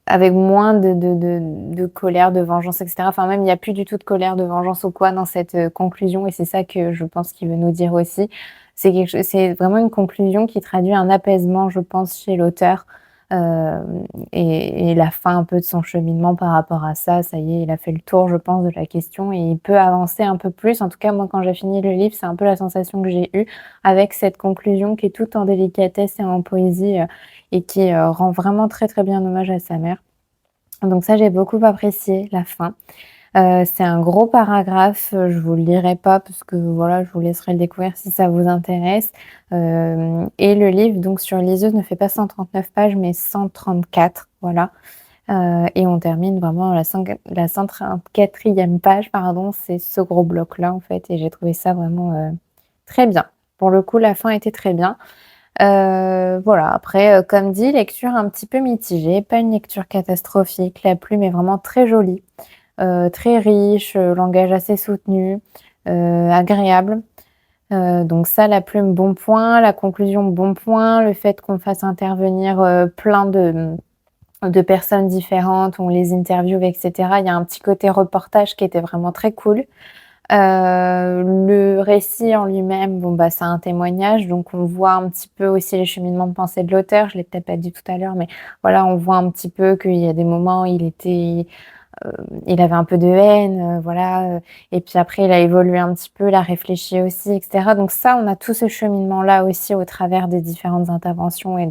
avec moins de colère, de vengeance et cetera. Enfin même il y a plus du tout de colère, de vengeance ou quoi dans cette, conclusion et c'est ça que je pense qu'il veut nous dire aussi. C'est vraiment une conclusion qui traduit un apaisement, je pense, chez l'auteur, et la fin un peu de son cheminement par rapport à ça. Ça y est, il a fait le tour, je pense, de la question et il peut avancer un peu plus. En tout cas, moi, quand j'ai fini le livre, c'est un peu la sensation que j'ai eue avec cette conclusion qui est toute en délicatesse et en poésie, et qui, rend vraiment très, très bien hommage à sa mère. Donc ça, j'ai beaucoup apprécié la fin. C'est un gros paragraphe, je vous le lirai pas parce que voilà, je vous laisserai le découvrir si ça vous intéresse. Et le livre donc sur Liseuse ne fait pas 139 pages mais 134, voilà. Et on termine vraiment la 134e page, pardon, c'est ce gros bloc-là en fait et j'ai trouvé ça vraiment, très bien. Pour le coup, la fin était très bien. Voilà, après, comme dit, lecture un petit peu mitigée, pas une lecture catastrophique. La plume est vraiment très jolie, très riche, langage assez soutenu, agréable. Donc ça, la plume, bon point. La conclusion, bon point. Le fait qu'on fasse intervenir, plein de personnes différentes, on les interviewe et cetera. Il y a un petit côté reportage qui était vraiment très cool. Le récit en lui-même, bon, bah, c'est un témoignage, donc on voit un petit peu aussi les cheminements de pensée de l'auteur. Je l'ai peut-être pas dit tout à l'heure, mais voilà, on voit un petit peu qu'il y a des moments où il avait un peu de haine, voilà, et puis après il a évolué un petit peu, il a réfléchi aussi et cetera. Donc ça, on a tout ce cheminement-là aussi au travers des différentes interventions et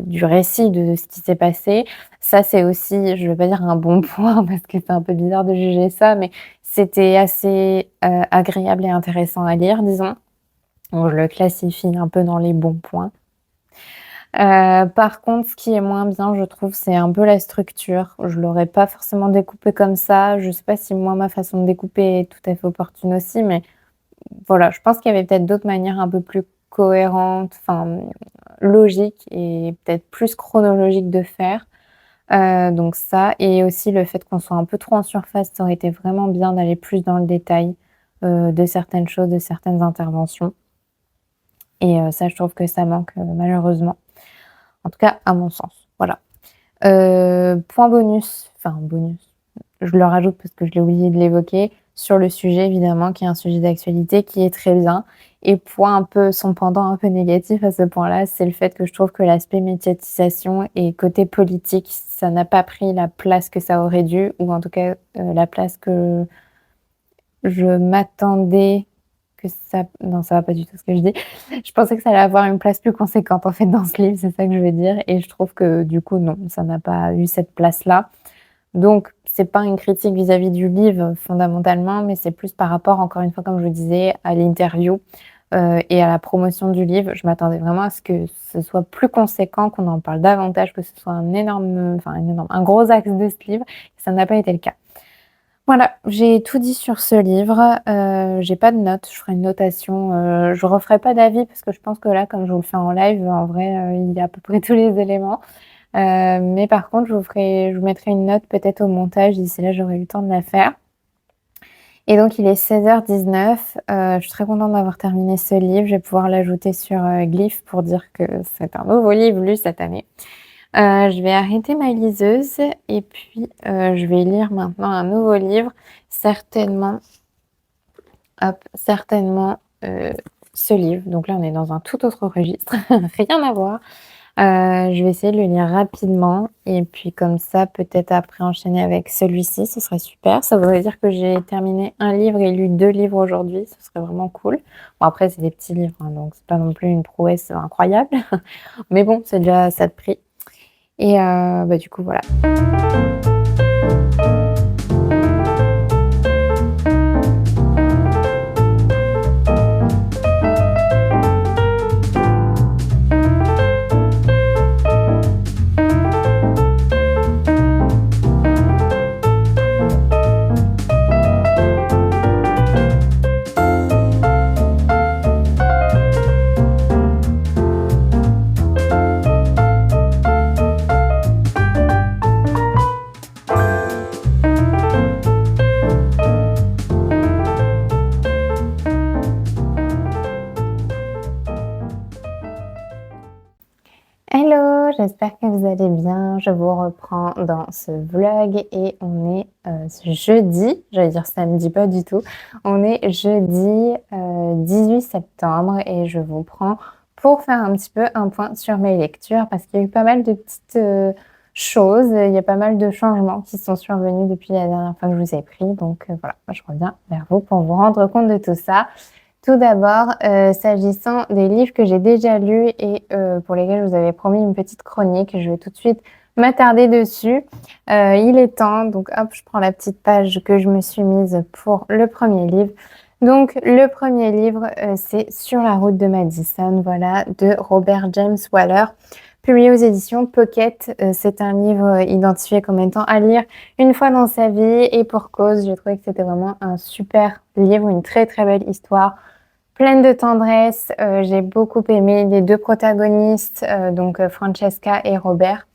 du récit de ce qui s'est passé. Ça, c'est aussi, je vais pas dire un bon point parce que c'est un peu bizarre de juger ça, mais c'était assez, agréable et intéressant à lire, disons. Donc je le classifie un peu dans les bons points. Par contre, ce qui est moins bien, je trouve, c'est un peu la structure. Je l'aurais pas forcément découpé comme ça. Je sais pas si moi, ma façon de découper est tout à fait opportune aussi, mais voilà, je pense qu'il y avait peut-être d'autres manières un peu plus cohérentes, enfin, logiques et peut-être plus chronologiques de faire. Donc ça et aussi le fait qu'on soit un peu trop en surface, ça aurait été vraiment bien d'aller plus dans le détail, de certaines choses, de certaines interventions et ça, je trouve que ça manque, malheureusement. En tout cas, à mon sens, voilà. Point bonus, enfin bonus, je le rajoute parce que je l'ai oublié de l'évoquer, sur le sujet évidemment, qui est un sujet d'actualité qui est très bien et point un peu son pendant un peu négatif à ce point-là, c'est le fait que je trouve que l'aspect médiatisation et côté politique, ça n'a pas pris la place que ça aurait dû ou en tout cas, la place que je m'attendais que ça non, ça va pas du tout ce que je dis. Je pensais que ça allait avoir une place plus conséquente en fait dans ce livre, c'est ça que je veux dire et je trouve que du coup non, ça n'a pas eu cette place-là. Donc c'est pas une critique vis-à-vis du livre fondamentalement, mais c'est plus par rapport, encore une fois, comme je vous disais, à l'interview. et à la promotion du livre. Je m'attendais vraiment à ce que ce soit plus conséquent, qu'on en parle davantage, que ce soit un gros axe de ce livre. Ça n'a pas été le cas. Voilà, j'ai tout dit sur ce livre, j'ai pas de notes, je ferai une notation, je referai pas d'avis parce que je pense que là, comme je vous le fais en live, en vrai, il y a à peu près tous les éléments. Mais par contre, je vous mettrai une note peut-être au montage, d'ici là, j'aurai eu le temps de la faire. Et donc il est 16h19, je suis très contente d'avoir terminé ce livre. Je vais pouvoir l'ajouter sur, Glyph pour dire que c'est un nouveau livre lu cette année. Je vais arrêter ma liseuse et puis, je vais lire maintenant un nouveau livre, certainement certainement, ce livre. Donc là, on est dans un tout autre registre, rien à voir. Je vais essayer de le lire rapidement et puis comme ça, peut-être après enchaîner avec celui-ci, ce serait super. Ça voudrait dire que j'ai terminé un livre et lu 2 livres aujourd'hui, ce serait vraiment cool. Bon après, c'est des petits livres, hein, donc c'est pas non plus une prouesse incroyable, mais bon, c'est déjà ça de prix et du coup, voilà. Hello, j'espère que vous allez bien. Je vous reprends dans ce vlog et on est jeudi, j'allais dire samedi, pas du tout. On est jeudi 18 septembre et je vous prends pour faire un petit peu un point sur mes lectures parce qu'il y a eu pas mal de petites choses, il y a pas mal de changements qui sont survenus depuis la dernière fois que je vous ai pris. Donc voilà, je reviens vers vous pour vous rendre compte de tout ça. Tout d'abord, s'agissant des livres que j'ai déjà lus et pour lesquels je vous avais promis une petite chronique, je vais tout de suite m'attarder dessus. Il est temps, donc hop, je prends la petite page que je me suis mise pour le premier livre. Donc le premier livre, c'est Sur la route de Madison, voilà, de Robert James Waller, publié aux éditions Pocket. C'est un livre identifié comme étant à lire une fois dans sa vie et pour cause. J'ai trouvé que c'était vraiment un super livre, une très très belle histoire pleine de tendresse. J'ai beaucoup aimé les 2 protagonistes, donc Francesca et Robert.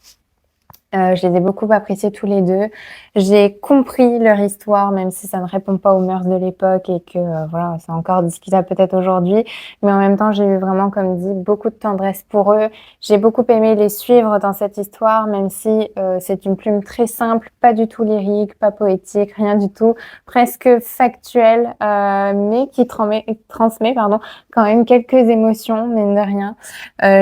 Je les ai beaucoup appréciés tous les 2. J'ai compris leur histoire, même si ça ne répond pas aux mœurs de l'époque et que voilà, c'est encore discutable peut-être aujourd'hui. Mais en même temps, j'ai eu vraiment, comme dit, beaucoup de tendresse pour eux. J'ai beaucoup aimé les suivre dans cette histoire, même si c'est une plume très simple, pas du tout lyrique, pas poétique, rien du tout, presque factuelle, mais qui transmet quand même quelques émotions, mine de rien.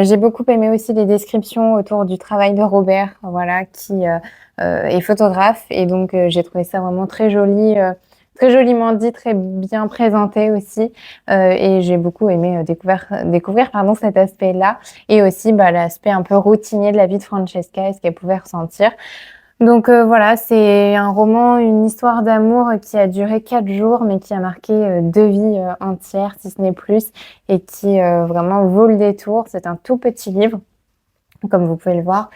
J'ai beaucoup aimé aussi les descriptions autour du travail de Robert, voilà, qui est photographe et donc j'ai trouvé ça vraiment très joli, très joliment dit, très bien présenté aussi et j'ai beaucoup aimé découvrir cet aspect-là et aussi l'aspect un peu routinier de la vie de Francesca et ce qu'elle pouvait ressentir. Donc voilà, c'est un roman, une histoire d'amour qui a duré 4 jours, mais qui a marqué 2 vies entières, si ce n'est plus, et qui vraiment vaut le détour. C'est un tout petit livre, comme vous pouvez le voir.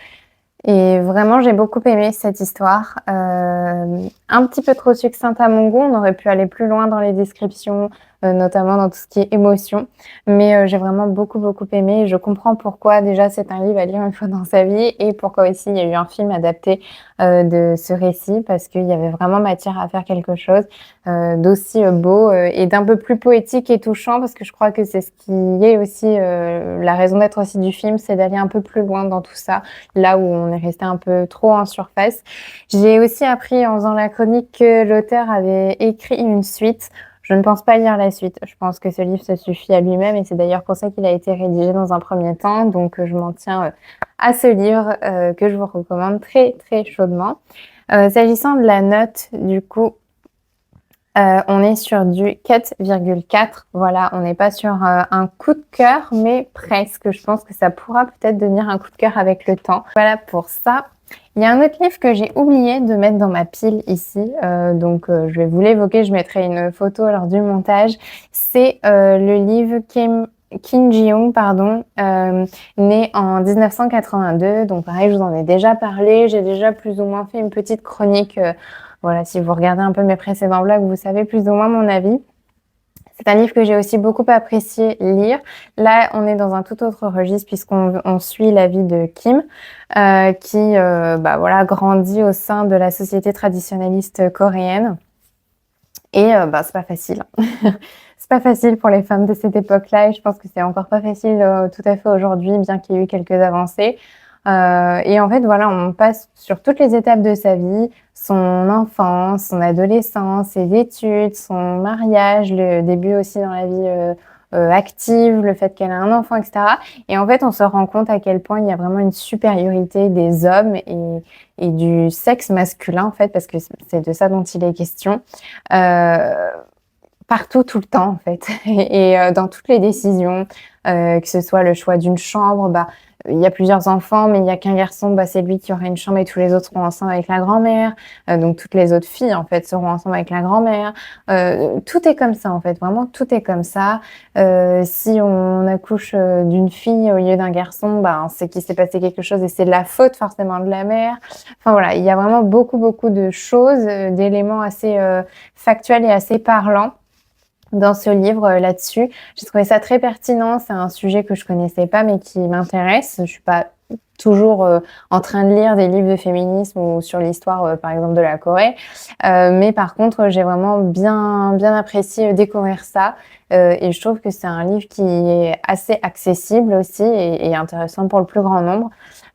Et vraiment, j'ai beaucoup aimé cette histoire. Un petit peu trop succincte à mon goût, on aurait pu aller plus loin dans les descriptions, notamment dans tout ce qui est émotion. Mais j'ai vraiment beaucoup aimé et je comprends pourquoi déjà c'est un livre à lire une fois dans sa vie et pourquoi aussi il y a eu un film adapté de ce récit parce qu'il y avait vraiment matière à faire quelque chose d'aussi beau et d'un peu plus poétique et touchant parce que je crois que c'est ce qui est aussi la raison d'être aussi du film, c'est d'aller un peu plus loin dans tout ça, là où on est resté un peu trop en surface. J'ai aussi appris en faisant la chronique que l'auteur avait écrit une suite. Je ne pense pas lire la suite. Je pense que ce livre se suffit à lui-même et c'est d'ailleurs pour ça qu'il a été rédigé dans un premier temps. Donc je m'en tiens à ce livre que je vous recommande très chaudement. S'agissant de la note, du coup, on est sur du 4,4. Voilà, on n'est pas sur un coup de cœur, mais presque. Je pense que ça pourra peut-être devenir un coup de cœur avec le temps. Voilà pour ça. Il y a un autre livre que j'ai oublié de mettre dans ma pile ici, je vais vous l'évoquer, je mettrai une photo lors du montage. C'est le livre Kim Ji-young, pardon, né en 1982. Donc pareil, je vous en ai déjà parlé, j'ai déjà plus ou moins fait une petite chronique. Voilà, si vous regardez un peu mes précédents vlogs, vous savez plus ou moins mon avis. C'est un livre que j'ai aussi beaucoup apprécié lire. Là, on est dans un tout autre registre puisqu'on suit la vie de Kim, qui voilà, grandit au sein de la société traditionnaliste coréenne. Et c'est pas facile. C'est pas facile pour les femmes de cette époque-là et je pense que c'est encore pas facile tout à fait aujourd'hui, bien qu'il y ait eu quelques avancées. Et en fait, voilà, on passe sur toutes les étapes de sa vie, son enfance, son adolescence, ses études, son mariage, le début aussi dans la vie active, le fait qu'elle a un enfant, etc. Et en fait, on se rend compte à quel point il y a vraiment une supériorité des hommes et du sexe masculin, en fait, parce que c'est de ça dont il est question. Partout, tout le temps, en fait. Et dans toutes les décisions, que ce soit le choix d'une chambre, il y a plusieurs enfants, mais il y a qu'un garçon, c'est lui qui aura une chambre et tous les autres seront ensemble avec la grand-mère. Donc toutes les autres filles, en fait, seront ensemble avec la grand-mère. Tout est comme ça, en fait. Vraiment, tout est comme ça. Si on accouche d'une fille au lieu d'un garçon, c'est qu'il s'est passé quelque chose et c'est de la faute forcément de la mère. Enfin voilà, il y a vraiment beaucoup, beaucoup de choses, d'éléments assez factuels et assez parlants dans ce livre là-dessus. J'ai trouvé ça très pertinent. C'est un sujet que je connaissais pas, mais qui m'intéresse. Je suis pas toujours en train de lire des livres de féminisme ou sur l'histoire, par exemple, de la Corée. Mais par contre, j'ai vraiment bien apprécié découvrir ça. Et je trouve que c'est un livre qui est assez accessible aussi et intéressant pour le plus grand nombre.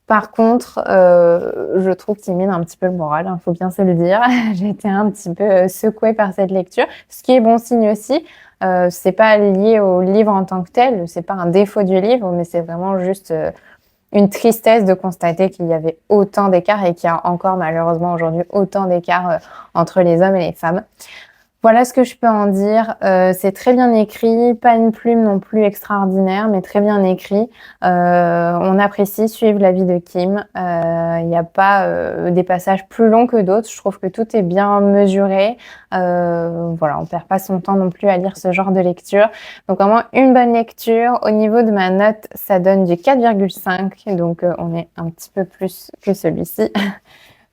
Par contre, je trouve qu'il mine un petit peu le moral, hein, faut bien se le dire. J'ai été un petit peu secouée par cette lecture, ce qui est bon signe aussi. C'est pas lié au livre en tant que tel, c'est pas un défaut du livre, mais c'est vraiment juste une tristesse de constater qu'il y avait autant d'écart et qu'il y a encore malheureusement aujourd'hui autant d'écart entre les hommes et les femmes. Voilà ce que je peux en dire. C'est très bien écrit, pas une plume non plus extraordinaire, mais très bien écrit. On apprécie suivre la vie de Kim. Il n'y a pas des passages plus longs que d'autres. Je trouve que tout est bien mesuré. Voilà, on perd pas son temps non plus à lire ce genre de lecture. Donc vraiment une bonne lecture. Au niveau de ma note, ça donne du 4,5. Donc on est un petit peu plus que celui-ci.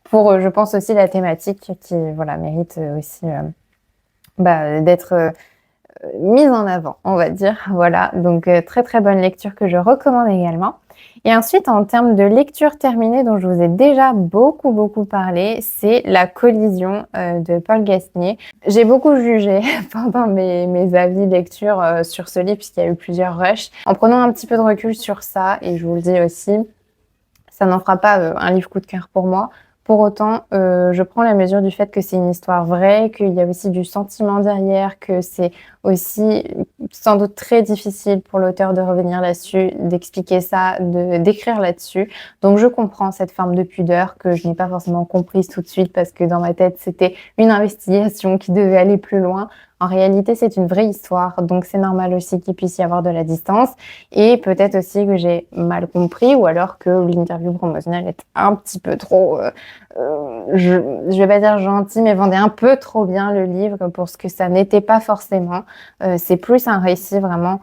Pour, je pense aussi, la thématique qui, voilà, mérite aussi d'être mise en avant, on va dire. Voilà, donc très très bonne lecture que je recommande également. Et ensuite, en termes de lecture terminée, dont je vous ai déjà beaucoup parlé, c'est La collision de Paul Gasnier. J'ai beaucoup jugé pendant mes avis lecture sur ce livre, puisqu'il y a eu plusieurs rushs. En prenant un petit peu de recul sur ça, et je vous le dis aussi, ça n'en fera pas un livre coup de cœur pour moi. Pour autant, je prends la mesure du fait que c'est une histoire vraie, qu'il y a aussi du sentiment derrière, que c'est aussi sans doute très difficile pour l'auteur de revenir là-dessus, d'expliquer ça, d'écrire là-dessus. Donc je comprends cette forme de pudeur que je n'ai pas forcément comprise tout de suite parce que dans ma tête, c'était une investigation qui devait aller plus loin. En réalité, c'est une vraie histoire, donc c'est normal aussi qu'il puisse y avoir de la distance. Et peut-être aussi que j'ai mal compris ou alors que l'interview promotionnelle est un petit peu trop, je vais pas dire gentil, mais vendait un peu trop bien le livre pour ce que ça n'était pas forcément. C'est plus un récit vraiment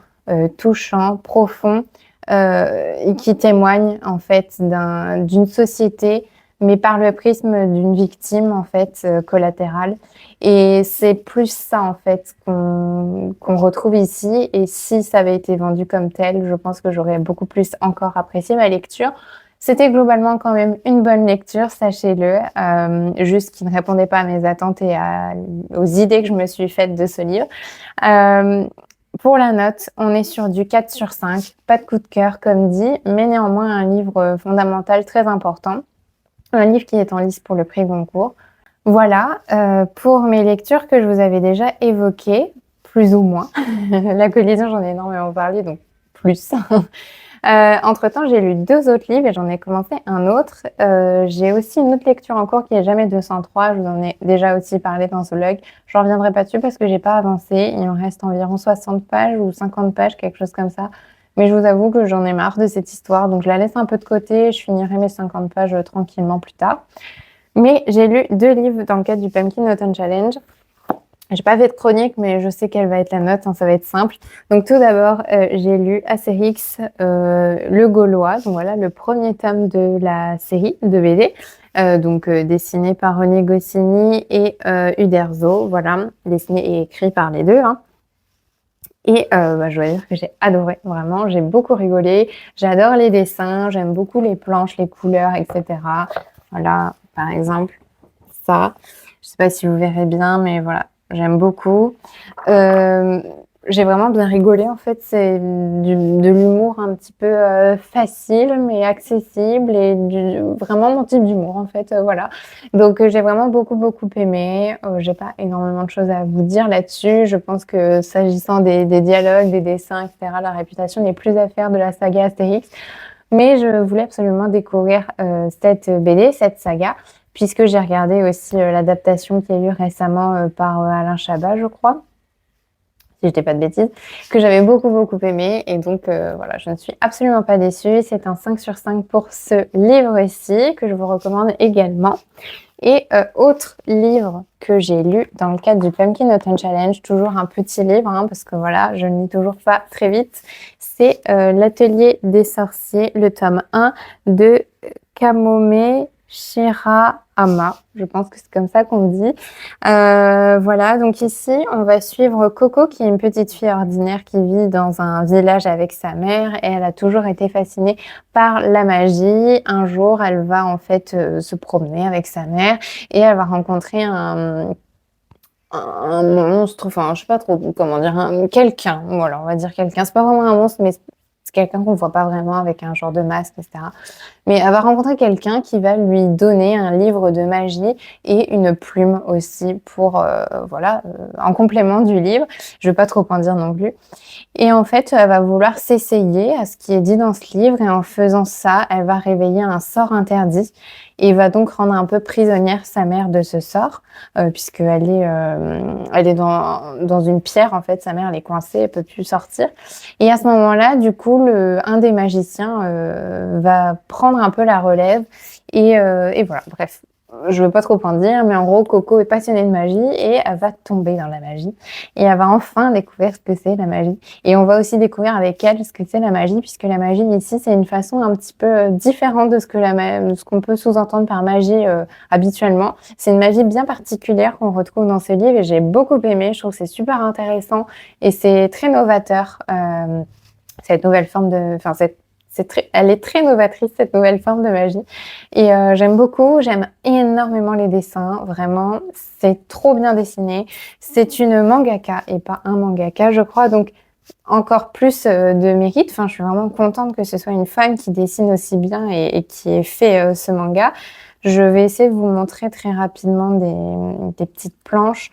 touchant, profond, et qui témoigne en fait d'une société, mais par le prisme d'une victime en fait collatérale. Et c'est plus ça en fait qu'on retrouve ici. Et si ça avait été vendu comme tel, je pense que j'aurais beaucoup plus encore apprécié ma lecture. C'était globalement quand même une bonne lecture, sachez-le, juste qui ne répondait pas à mes attentes et aux idées que je me suis faites de ce livre. Pour la note, on est sur du 4 sur 5, pas de coup de cœur comme dit, mais néanmoins un livre fondamental très important, un livre qui est en lice pour le prix Goncourt. Voilà, pour mes lectures que je vous avais déjà évoquées, plus ou moins. La collision, j'en ai énormément parlé, donc plus. Entre-temps, j'ai lu 2 autres livres et j'en ai commencé un autre. J'ai aussi une autre lecture en cours qui est Jamais 203. Je vous en ai déjà aussi parlé dans ce vlog. Je reviendrai pas dessus parce que j'ai pas avancé. Il me reste environ 60 pages ou 50 pages, quelque chose comme ça. Mais je vous avoue que j'en ai marre de cette histoire, donc je la laisse un peu de côté. Je finirai mes 50 pages tranquillement plus tard. Mais j'ai lu 2 livres dans le cadre du Pumpkin Autumn Challenge. J'ai pas fait de chronique, mais je sais quelle va être la note, hein, ça va être simple. Donc tout d'abord, j'ai lu Astérix, le Gaulois, donc voilà, le premier tome de la série de BD, dessiné par René Goscinny et Uderzo, voilà, dessiné et écrit par les deux, hein. Et je dois dire que j'ai adoré, vraiment, j'ai beaucoup rigolé. J'adore les dessins, j'aime beaucoup les planches, les couleurs, etc. Voilà, par exemple, ça. Je sais pas si vous verrez bien, mais voilà, j'aime beaucoup. J'ai vraiment bien rigolé, en fait. C'est de l'humour un petit peu facile, mais accessible et vraiment mon type d'humour, en fait. Voilà. Donc, j'ai vraiment beaucoup, beaucoup aimé. J'ai pas énormément de choses à vous dire là-dessus. Je pense que s'agissant des dialogues, des dessins, etc., la réputation n'est plus à faire de la saga Astérix. Mais je voulais absolument découvrir cette BD, cette saga, puisque j'ai regardé aussi l'adaptation qui a eu récemment par Alain Chabat, je crois, si je dis pas de bêtises, que j'avais beaucoup, beaucoup aimé. Et donc, voilà, je ne suis absolument pas déçue. C'est un 5 sur 5 pour ce livre-ci, que je vous recommande également. Et autre livre que j'ai lu dans le cadre du Pumpkin Autumn Challenge, toujours un petit livre, hein, parce que voilà, je ne lis toujours pas très vite, c'est L'Atelier des sorciers, le tome 1 de Kamome Shirahama. Je pense que c'est comme ça qu'on dit. Voilà, donc ici, on va suivre Coco, qui est une petite fille ordinaire qui vit dans un village avec sa mère et elle a toujours été fascinée par la magie. Un jour, elle va en fait se promener avec sa mère et elle va rencontrer un monstre, enfin, je sais pas trop comment dire, quelqu'un, voilà, on va dire quelqu'un. C'est pas vraiment un monstre, mais c'est quelqu'un qu'on voit pas vraiment avec un genre de masque, etc. Mais elle va rencontrer quelqu'un qui va lui donner un livre de magie et une plume aussi pour, en complément du livre. Je vais pas trop en dire non plus. Et en fait, elle va vouloir s'essayer à ce qui est dit dans ce livre et en faisant ça, elle va réveiller un sort interdit et va donc rendre un peu prisonnière sa mère de ce sort, puisqu'elle est, elle est dans une pierre, en fait, sa mère elle est coincée, elle peut plus sortir. Et à ce moment-là, du coup, un des magiciens va prendre un peu la relève et voilà, bref. Je veux pas trop en dire, mais en gros, Coco est passionnée de magie et elle va tomber dans la magie. Et elle va enfin découvrir ce que c'est la magie. Et on va aussi découvrir avec elle ce que c'est la magie, puisque la magie ici, c'est une façon un petit peu différente de ce qu'on peut sous-entendre par magie habituellement. C'est une magie bien particulière qu'on retrouve dans ce livre et j'ai beaucoup aimé. Je trouve que c'est super intéressant et c'est très novateur. Cette nouvelle forme de, enfin elle est très novatrice, cette nouvelle forme de magie. Et j'aime beaucoup, j'aime énormément les dessins, vraiment, c'est trop bien dessiné. C'est une mangaka et pas un mangaka, je crois, donc encore plus de mérite. Enfin, je suis vraiment contente que ce soit une femme qui dessine aussi bien et qui ait fait ce manga. Je vais essayer de vous montrer très rapidement des petites planches.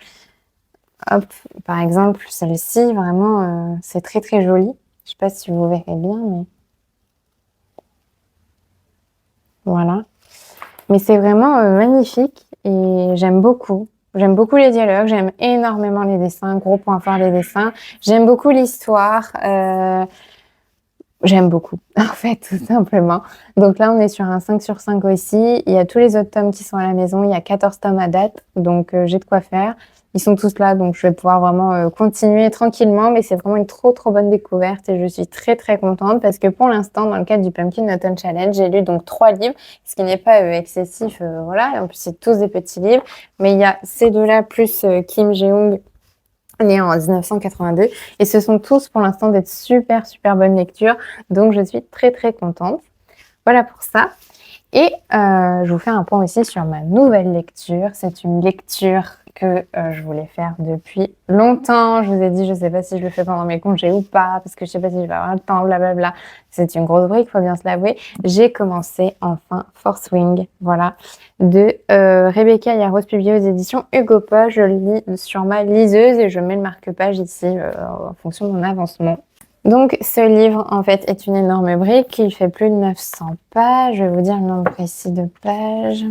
Hop, par exemple, celle-ci, vraiment, c'est très très joli. Je sais pas si vous verrez bien, mais voilà. Mais c'est vraiment magnifique et j'aime beaucoup. J'aime beaucoup les dialogues, j'aime énormément les dessins, gros point fort les dessins. J'aime beaucoup l'histoire. J'aime beaucoup, en fait, tout simplement. Donc là, on est sur un 5 sur 5 aussi. Il y a tous les autres tomes qui sont à la maison. Il y a 14 tomes à date, donc j'ai de quoi faire. Ils sont tous là, donc je vais pouvoir vraiment continuer tranquillement. Mais c'est vraiment une trop, trop bonne découverte et je suis très, très contente parce que pour l'instant, dans le cadre du Pumpkin Autumn Challenge, j'ai lu donc 3 livres, ce qui n'est pas excessif, voilà. En plus, c'est tous des petits livres. Mais il y a ces deux-là plus Kim Jeong né en 1982 et ce sont tous pour l'instant d'être super super bonnes lectures, donc je suis très très contente. Voilà pour ça. Et je vous fais un point aussi sur ma nouvelle lecture. C'est une lecture que je voulais faire depuis longtemps. Je vous ai dit, je sais pas si je le fais pendant mes congés ou pas, parce que je sais pas si je vais avoir le temps, blablabla. C'est une grosse brique, faut bien se l'avouer. J'ai commencé enfin Fourth Wing, voilà, de Rebecca Yarros, publié aux éditions Hugo Poche. Je le lis sur ma liseuse et je mets le marque-page ici en fonction de mon avancement. Donc, ce livre, en fait, est une énorme brique. Il fait plus de 900 pages. Je vais vous dire le nombre précis de pages.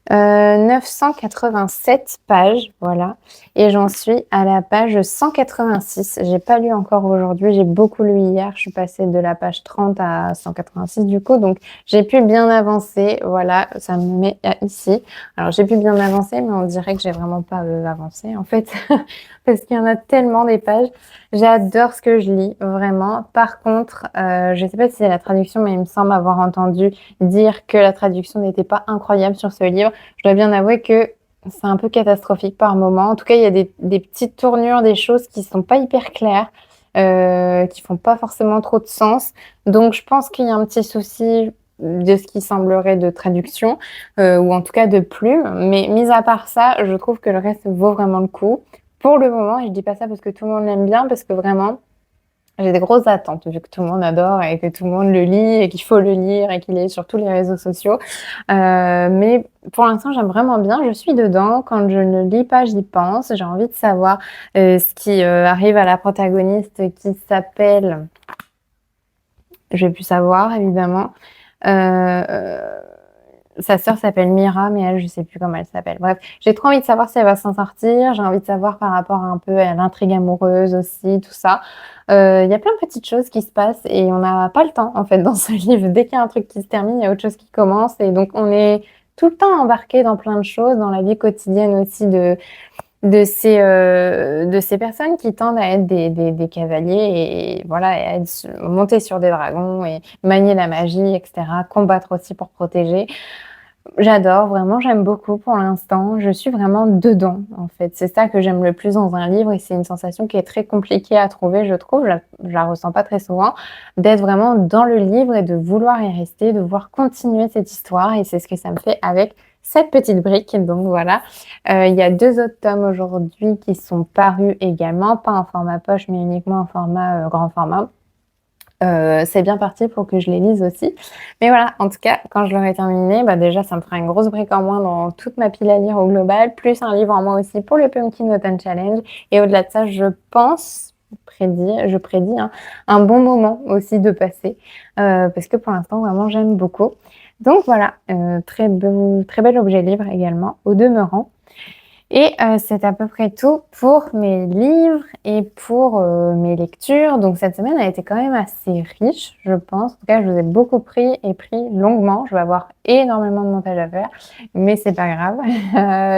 987 pages, voilà, et j'en suis à la page 186. J'ai pas lu encore aujourd'hui, j'ai beaucoup lu hier. Je suis passée de la page 30 à 186 du coup, donc j'ai pu bien avancer. Voilà, ça me met ici. Alors j'ai pu bien avancer, mais on dirait que j'ai vraiment pas avancé en fait, parce qu'il y en a tellement des pages. J'adore ce que je lis, vraiment. Par contre, je sais pas si c'est la traduction, mais il me semble avoir entendu dire que la traduction n'était pas incroyable sur ce livre. Je dois bien avouer que c'est un peu catastrophique par moment. En tout cas, il y a des petites tournures, des choses qui sont pas hyper claires, qui font pas forcément trop de sens. Donc, je pense qu'il y a un petit souci de ce qui semblerait de traduction, ou en tout cas de plume. Mais mis à part ça, je trouve que le reste vaut vraiment le coup. Pour le moment, et je dis pas ça parce que tout le monde l'aime bien, parce que vraiment, j'ai des grosses attentes vu que tout le monde adore et que tout le monde le lit et qu'il faut le lire et qu'il est sur tous les réseaux sociaux. Mais pour l'instant, j'aime vraiment bien. Je suis dedans. Quand je ne lis pas, j'y pense. J'ai envie de savoir ce qui arrive à la protagoniste qui s'appelle... Je vais plus savoir, évidemment. Euh, Sa sœur s'appelle Mira, mais elle, je sais plus comment elle s'appelle. Bref, j'ai trop envie de savoir si elle va s'en sortir. J'ai envie de savoir par rapport un peu à l'intrigue amoureuse aussi, tout ça. Il y a plein de petites choses qui se passent et on n'a pas le temps, en fait, dans ce livre. Dès qu'il y a un truc qui se termine, il y a autre chose qui commence. Et donc, on est tout le temps embarqué dans plein de choses, dans la vie quotidienne aussi de ces personnes qui tendent à être des cavaliers et voilà, et à monter sur des dragons et manier la magie, etc. Combattre aussi pour protéger. J'adore, vraiment, j'aime beaucoup pour l'instant. Je suis vraiment dedans, en fait. C'est ça que j'aime le plus dans un livre et c'est une sensation qui est très compliquée à trouver, je trouve. Je la ressens pas très souvent, d'être vraiment dans le livre et de vouloir y rester, de vouloir continuer cette histoire. Et c'est ce que ça me fait avec cette petite brique. Donc voilà, il y a 2 autres tomes aujourd'hui qui sont parus également, pas en format poche, mais uniquement en format grand format. C'est bien parti pour que je les lise aussi. Mais voilà, en tout cas, quand je l'aurai terminé, bah déjà, ça me fera une grosse brique en moins dans toute ma pile à lire au global, plus un livre en moins aussi pour le Pumpkin Autumn Challenge. Et au-delà de ça, je prédis hein, un bon moment aussi de passer, parce que pour l'instant, vraiment, j'aime beaucoup. Donc voilà, très bel objet livre également, au demeurant. Et c'est à peu près tout pour mes livres et pour mes lectures. Donc cette semaine a été quand même assez riche, je pense. En tout cas, je vous ai beaucoup pris et pris longuement. Je vais avoir énormément de montage à faire, mais c'est pas grave.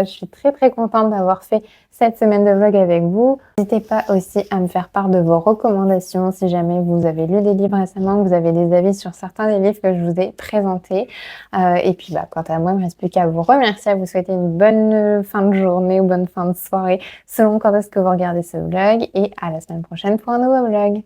Je suis très très contente d'avoir fait cette semaine de vlog avec vous. N'hésitez pas aussi à me faire part de vos recommandations si jamais vous avez lu des livres récemment, que vous avez des avis sur certains des livres que je vous ai présentés. Et puis, bah, quant à moi, il ne me reste plus qu'à vous remercier, à vous souhaiter une bonne fin de journée ou bonne fin de soirée, selon quand est-ce que vous regardez ce vlog. Et à la semaine prochaine pour un nouveau vlog.